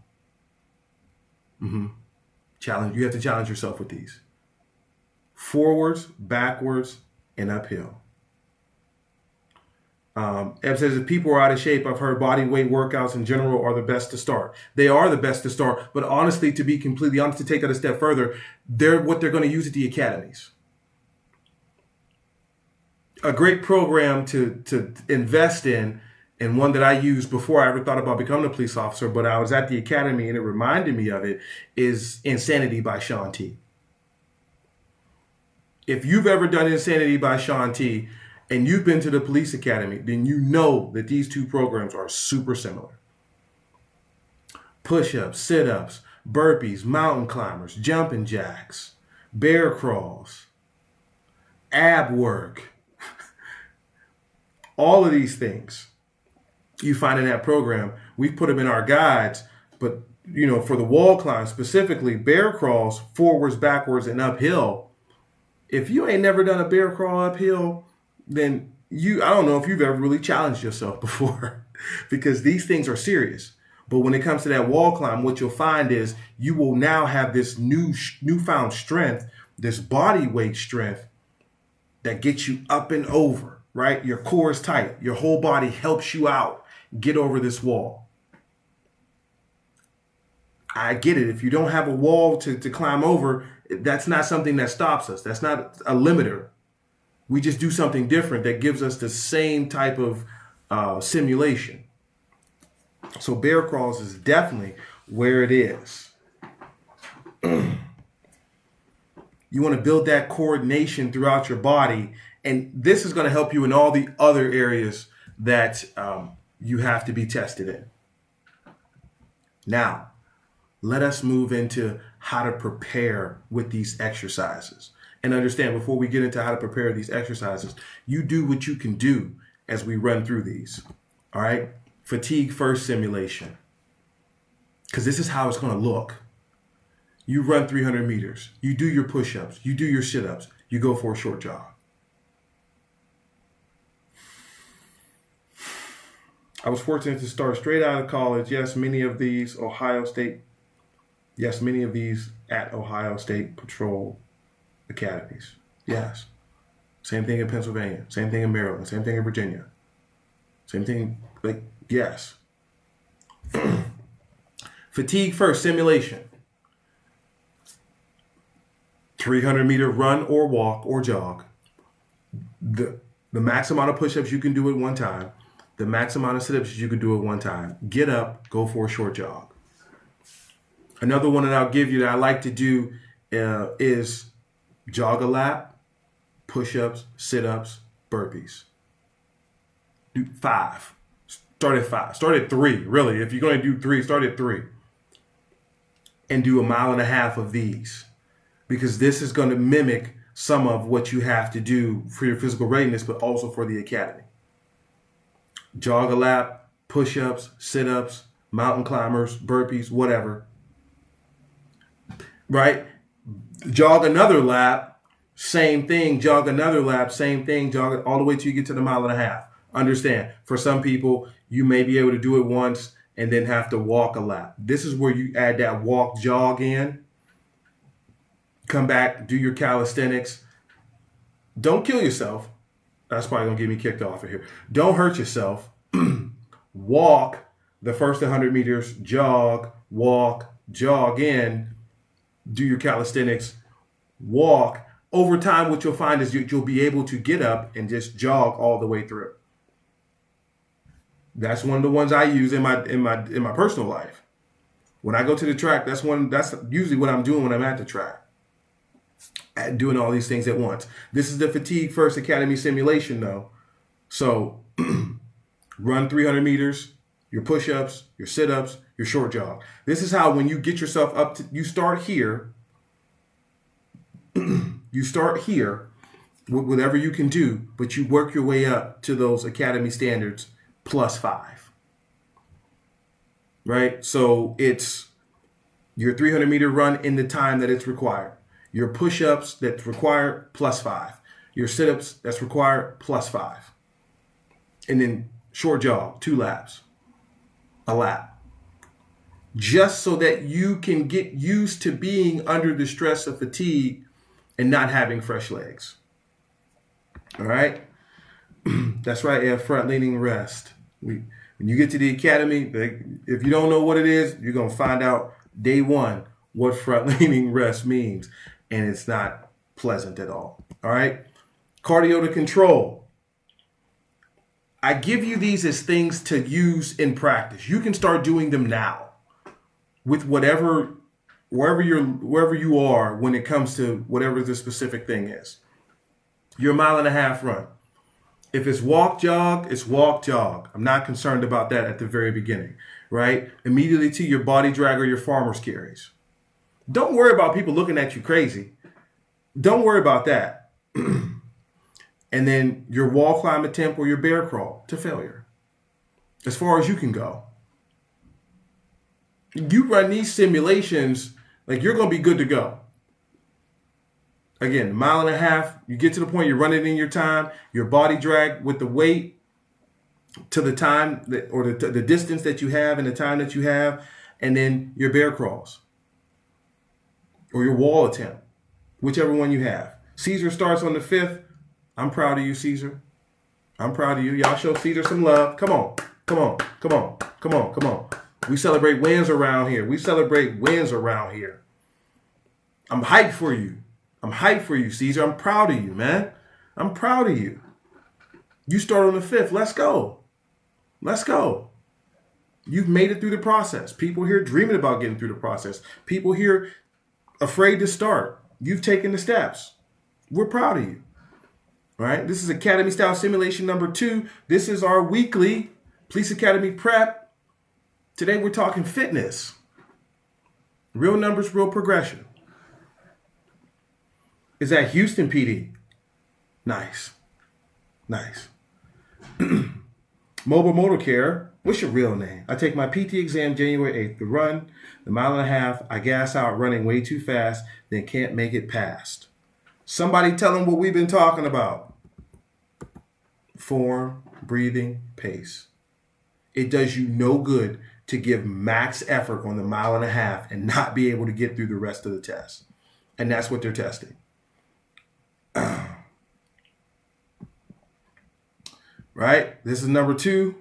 Challenge. You have to challenge yourself with these. Forwards, backwards, and uphill. Eb says, if people are out of shape, I've heard body weight workouts in general are the best to start. They are the best to start, but honestly, to be completely honest, to take that a step further, they're what they're going to use at the academies. A great program to invest in, and one that I used before I ever thought about becoming a police officer, but I was at the academy and it reminded me of it, is Insanity by Shaun T. If you've ever done Insanity by Shaun T and you've been to the police academy, then you know that these two programs are super similar. Push-ups, sit-ups, burpees, mountain climbers, jumping jacks, bear crawls, ab work. All of these things you find in that program. We've put them in our guides, but for the wall climb specifically, bear crawls, forwards, backwards, and uphill. If you ain't never done a bear crawl uphill, then I don't know if you've ever really challenged yourself before, because these things are serious. But when it comes to that wall climb, what you'll find is you will now have this newfound strength, this body weight strength that gets you up and over. Right? Your core is tight. Your whole body helps you out. Get over this wall. I get it. If you don't have a wall to climb over, that's not something that stops us. That's not a limiter. We just do something different that gives us the same type of simulation. So bear crawls is definitely where it is. You want to build that coordination throughout your body. And this is going to help you in all the other areas that you have to be tested in. Now, let us move into how to prepare with these exercises. And understand, before we get into how to prepare these exercises, you do what you can do as we run through these. All right? Fatigue first simulation. Because this is how it's going to look. You run 300 meters. You do your push-ups. You do your sit-ups. You go for a short jog. I was fortunate to start straight out of college. Yes, many of these at Ohio State Patrol academies. Yes. Same thing in Pennsylvania. Same thing in Maryland. Same thing in Virginia. Same thing, yes. Fatigue first simulation. 300-meter run or walk or jog. The max amount of push-ups you can do at one time. The max amount of sit-ups you can do at one time. Get up, go for a short jog. Another one that I'll give you that I like to do is jog a lap, push-ups, sit-ups, burpees. Do 5. Start at 5. Start at 3, really. If you're going to do 3, start at 3. And do 1.5 miles of these. Because this is going to mimic some of what you have to do for your physical readiness, but also for the academy. Jog a lap, push-ups, sit-ups, mountain climbers, burpees, whatever. Right? Jog another lap, same thing. Jog another lap, same thing. Jog it all the way till you get to the 1.5 miles. Understand, for some people, you may be able to do it once and then have to walk a lap. This is where you add that walk jog in. Come back, do your calisthenics. Don't kill yourself. That's probably going to get me kicked off of here. Don't hurt yourself. Walk the first 100 meters, jog, walk, jog in, do your calisthenics, walk. Over time, what you'll find is you'll be able to get up and just jog all the way through. That's one of the ones I use in my personal life. When I go to the track, that's usually what I'm doing when I'm at the track. Doing all these things at once. This is the Fatigue First Academy simulation though. So run 300 meters, your push-ups, your sit-ups, your short jog. This is how when you get yourself up to, you start here. You start here with whatever you can do, but you work your way up to those academy standards +5. Right? So it's your 300-meter run in the time that it's required. Your push-ups that's required +5. Your sit-ups that's required +5. And then short jog, 2 laps. A lap. Just so that you can get used to being under the stress of fatigue and not having fresh legs. All right? That's right, yeah, front leaning rest. When you get to the academy, if you don't know what it is, you're going to find out day one what front leaning rest means. And it's not pleasant at all. All right? Cardio to control. I give you these as things to use in practice. You can start doing them now with wherever you are when it comes to whatever the specific thing is. Your 1.5 mile run. If it's walk jog, it's walk jog. I'm not concerned about that at the very beginning, right? Immediately to your body drag or your farmer's carries. Don't worry about people looking at you crazy. Don't worry about that. And then your wall climb attempt or your bear crawl to failure. As far as you can go. You run these simulations, like you're going to be good to go. Again, 1.5 miles, you get to the point you're running in your time, your body drag with the weight to the time or the distance that you have and the time that you have, and then your bear crawls or your wall attempt, whichever one you have. Caesar starts on the 5th. I'm proud of you, Caesar. I'm proud of you. Y'all show Caesar some love. Come on, come on, come on, come on, come on. We celebrate wins around here. We celebrate wins around here. I'm hyped for you. I'm hyped for you, Caesar. I'm proud of you, man. I'm proud of you. You start on the 5th. Let's go. Let's go. You've made it through the process. People here dreaming about getting through the process. People here afraid to start. You've taken the steps. We're proud of you. All right. This is Academy Style Simulation number 2. This is our weekly Police Academy prep. Today we're talking fitness. Real numbers, real progression. Is that Houston PD? Nice. Nice. Mobile Motor Care. What's your real name? I take my PT exam January 8th. The run, the 1.5 miles, I gas out running way too fast, then can't make it past. Somebody tell them what we've been talking about. Form, breathing, pace. It does you no good to give max effort on the 1.5 miles and not be able to get through the rest of the test. And that's what they're testing. Right? This is number 2.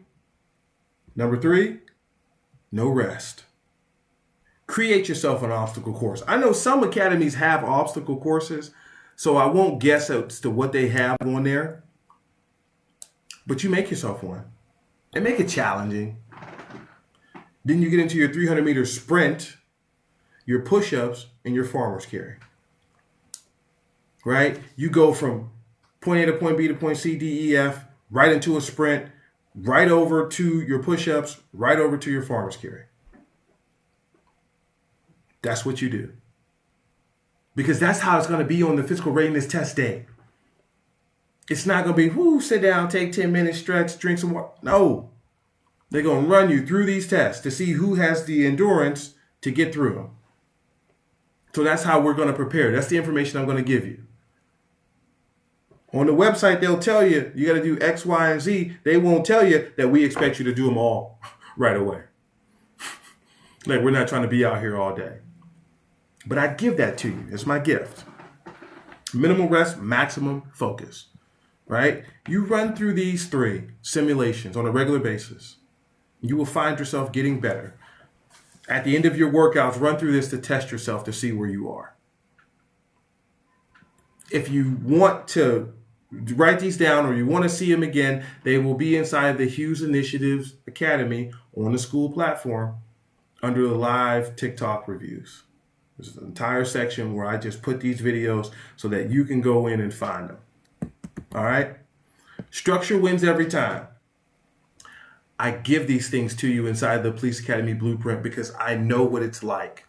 Number 3, no rest. create yourself an obstacle course. I know some academies have obstacle courses, so I won't guess as to what they have on there. But you make yourself one and make it challenging. Then you get into your 300-meter sprint, your push-ups, and your farmer's carry. Right? You go from point A to point B to point C, D, E, F, right into a sprint, right over to your push-ups, right over to your farmer's carry. That's what you do. Because that's how it's going to be on the physical readiness test day. It's not going to be, sit down, take 10 minutes, stretch, drink some water. No. They're going to run you through these tests to see who has the endurance to get through them. So that's how we're going to prepare. That's the information I'm going to give you. On the website, they'll tell you, you got to do X, Y, and Z. They won't tell you that we expect you to do them all right away. Like, we're not trying to be out here all day. But I give that to you. It's my gift. Minimal rest, maximum focus. Right? You run through these 3 simulations on a regular basis. You will find yourself getting better. At the end of your workouts, run through this to test yourself to see where you are. If you want to write these down or you want to see them again, they will be inside the Hughes Initiatives Academy on the school platform under the live TikTok reviews. There's an entire section where I just put these videos so that you can go in and find them. All right? Structure wins every time. I give these things to you inside the Police Academy Blueprint because I know what it's like.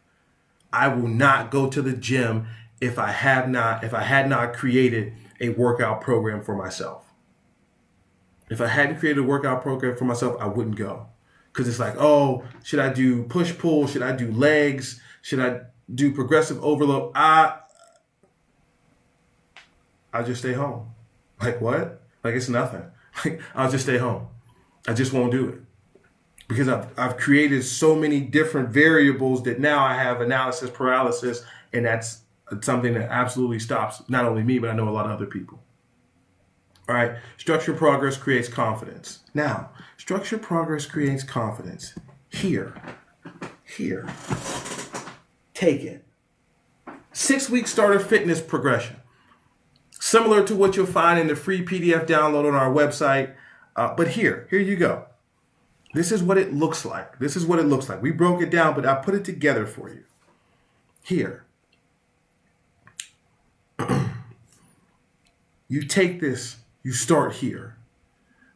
I will not go to the gym if I had not created a workout program for myself. If I hadn't created a workout program for myself, I wouldn't go. Because it's like, oh, should I do push-pull? Should I do legs? Should I do progressive overload? I'll just stay home. Like what? Like it's nothing. Like I'll just stay home. I just won't do it. Because I've created so many different variables that now I have analysis paralysis, and that's something that absolutely stops not only me, but I know a lot of other people. All right, structured progress creates confidence. Now, structured progress creates confidence. Here, take it. 6-week starter fitness progression. Similar to what you'll find in the free PDF download on our website. But here you go. This is what it looks like. We broke it down, but I put it together for you. Here. You take this, you start here.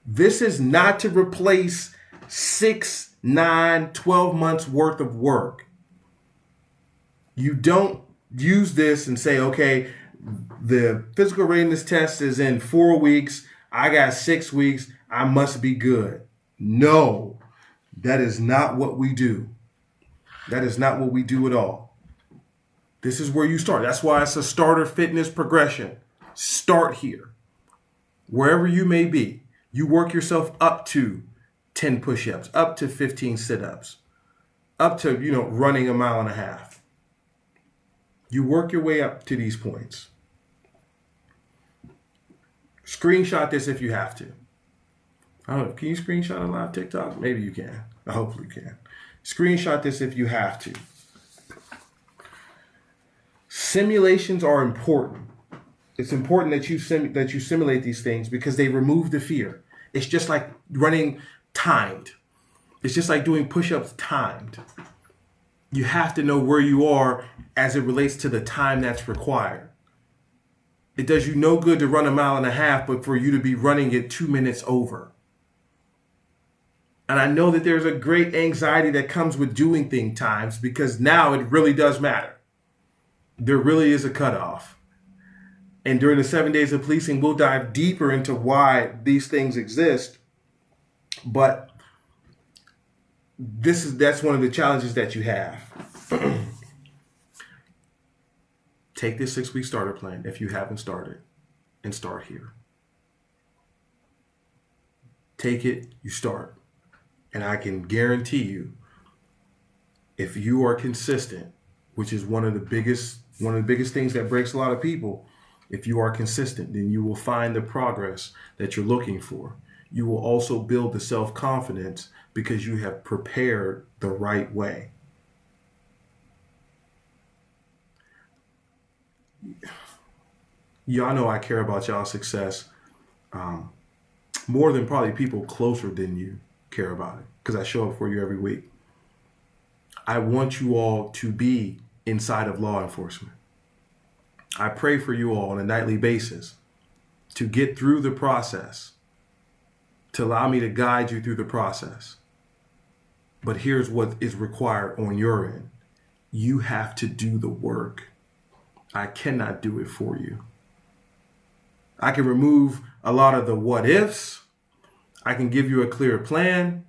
This is not to replace 6, 9, 12 months worth of work. You don't use this and say, okay, the physical readiness test is in 4 weeks. I got 6 weeks. I must be good. No, that is not what we do. That is not what we do at all. This is where you start. That's why it's a starter fitness progression. Start here. Wherever you may be, you work yourself up to 10 push-ups, up to 15 sit-ups, up to, running 1.5 miles. You work your way up to these points. Screenshot this if you have to. I don't know. Can you screenshot a live TikTok? Maybe you can. Hopefully you can. Screenshot this if you have to. Simulations are important. It's important that you simulate these things because they remove the fear. It's just like running timed. It's just like doing push-ups timed. You have to know where you are as it relates to the time that's required. It does you no good to run 1.5 miles, but for you to be running it 2 minutes over. And I know that there's a great anxiety that comes with doing thing times because now it really does matter. There really is a cutoff. And during the 7 days of policing, we'll dive deeper into why these things exist. But that's one of the challenges that you have. Take this 6-week starter plan if you haven't started and start here. Take it, you start. And I can guarantee you, if you are consistent, which is one of the biggest things that breaks a lot of people, if you are consistent, then you will find the progress that you're looking for. You will also build the self-confidence because you have prepared the right way. y'all know I care about y'all's success more than probably people closer than you care about it, because I show up for you every week. I want you all to be inside of law enforcement. I pray for you all on a nightly basis to get through the process, to allow me to guide you through the process. But here's what is required on your end. You have to do the work. I cannot do it for you. I can remove a lot of the what ifs. I can give you a clear plan.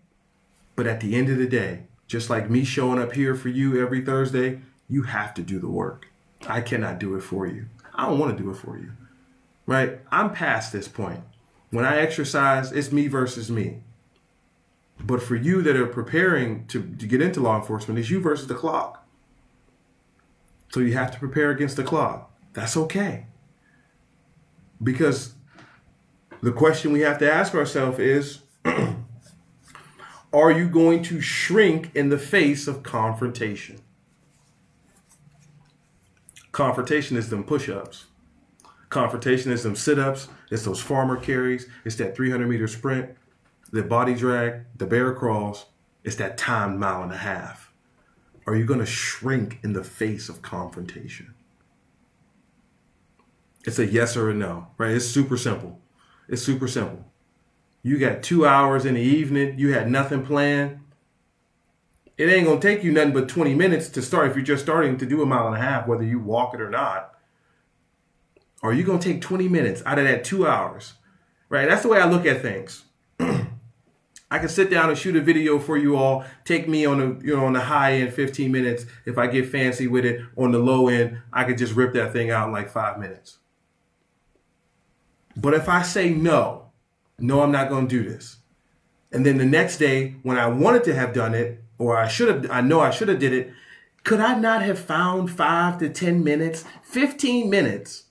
But at the end of the day, just like me showing up here for you every Thursday, you have to do the work. I cannot do it for you. I don't want to do it for you, right? I'm past this point. When I exercise, it's me versus me. But for you that are preparing to get into law enforcement, it's you versus the clock. So you have to prepare against the clock. That's okay. Because the question we have to ask ourselves is, are you going to shrink in the face of confrontation? Confrontation is them push-ups. Confrontation is them sit-ups. It's those farmer carries. It's that 300-meter sprint, the body drag, the bear crawls. It's that timed mile and a half. Are you going to shrink in the face of confrontation? It's a yes or a no, right? It's super simple. It's super simple. You got 2 hours in the evening. You had nothing planned. It ain't going to take you nothing but 20 minutes to start if you're just starting to do a mile and a half, whether you walk it or not. Are you going to take 20 minutes out of that 2 hours? Right? That's the way I look at things. I can sit down and shoot a video for you all. Take me on the high end 15 minutes. If I get fancy with it, on the low end, I could just rip that thing out in like 5 minutes. But if I say no, I'm not going to do this. And then the next day when I wanted to have done it, or I know I should have did it, could I not have found 5 to 10 minutes, 15 minutes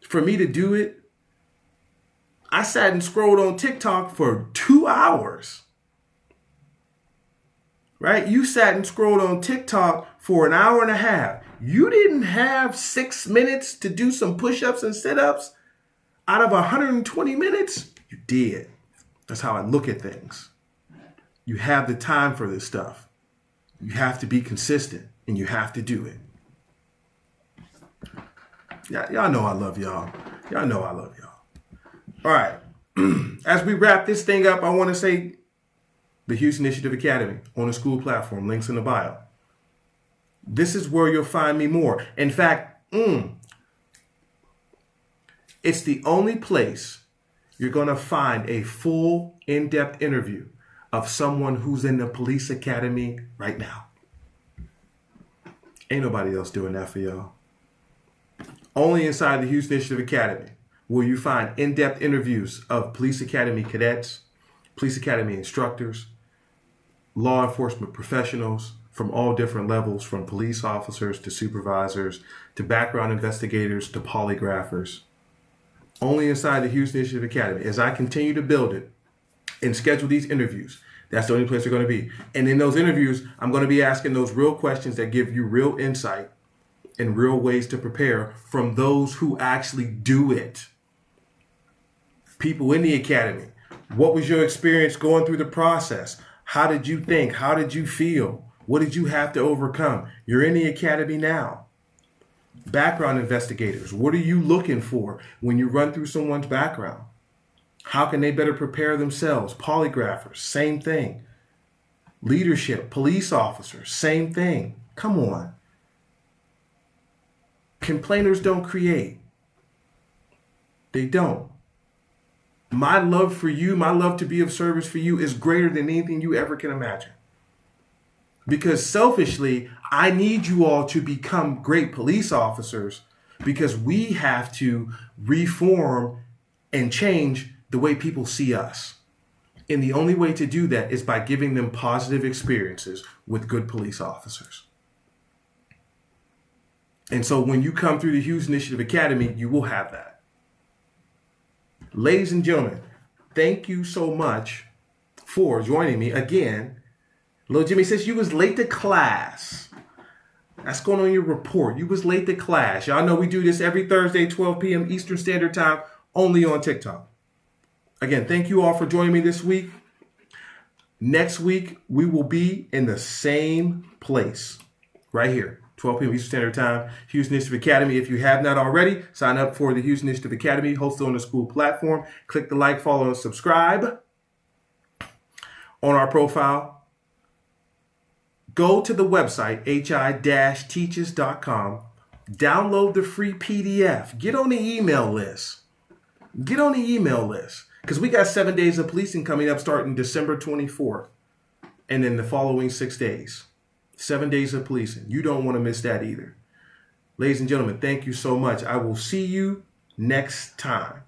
for me to do it? I sat and scrolled on TikTok for 2 hours. Right? You sat and scrolled on TikTok for an hour and a half. You didn't have 6 minutes to do some push-ups and sit-ups out of 120 minutes? You did. That's how I look at things. You have the time for this stuff. You have to be consistent and you have to do it. Yeah, y'all know I love y'all. Y'all know I love y'all. All right. As we wrap this thing up, I want to say the Hughes Initiative Academy on the school platform, links in the bio. This is where you'll find me more. In fact, it's the only place you're going to find a full, in-depth interview of someone who's in the police academy right now. Ain't nobody else doing that for y'all. Only inside the Hughes Initiative Academy will you find in-depth interviews of police academy cadets, police academy instructors, law enforcement professionals from all different levels, from police officers to supervisors to background investigators to polygraphers. Only inside the Hughes Initiative Academy. As I continue to build it and schedule these interviews, that's the only place they're going to be. And in those interviews, I'm going to be asking those real questions that give you real insight and real ways to prepare from those who actually do it. People in the academy. What was your experience going through the process? How did you think? How did you feel? What did you have to overcome? You're in the academy now. Background investigators. What are you looking for when you run through someone's background? How can they better prepare themselves? Polygraphers, same thing. Leadership, police officers, same thing. Come on. Complainers don't create. They don't. My love for you, my love to be of service for you is greater than anything you ever can imagine. Because selfishly, I need you all to become great police officers because we have to reform and change the way people see us. And the only way to do that is by giving them positive experiences with good police officers. And so when you come through the Hughes Initiative Academy, you will have that. Ladies and gentlemen, thank you so much for joining me again. Little Jimmy says you was late to class. That's going on your report. You was late to class. Y'all know we do this every Thursday, 12 p.m. Eastern Standard Time, only on TikTok. Again, thank you all for joining me this week. Next week, we will be in the same place, right here, 12 p.m. Eastern Standard Time, Hughes Initiative Academy. If you have not already, sign up for the Hughes Initiative Academy, hosted on the school platform. Click the like, follow, and subscribe on our profile. Go to the website, hi-teaches.com. Download the free PDF. Get on the email list. Because we got 7 days of policing coming up starting December 24th. And then the following 6 days. 7 days of policing. You don't want to miss that either. Ladies and gentlemen, thank you so much. I will see you next time.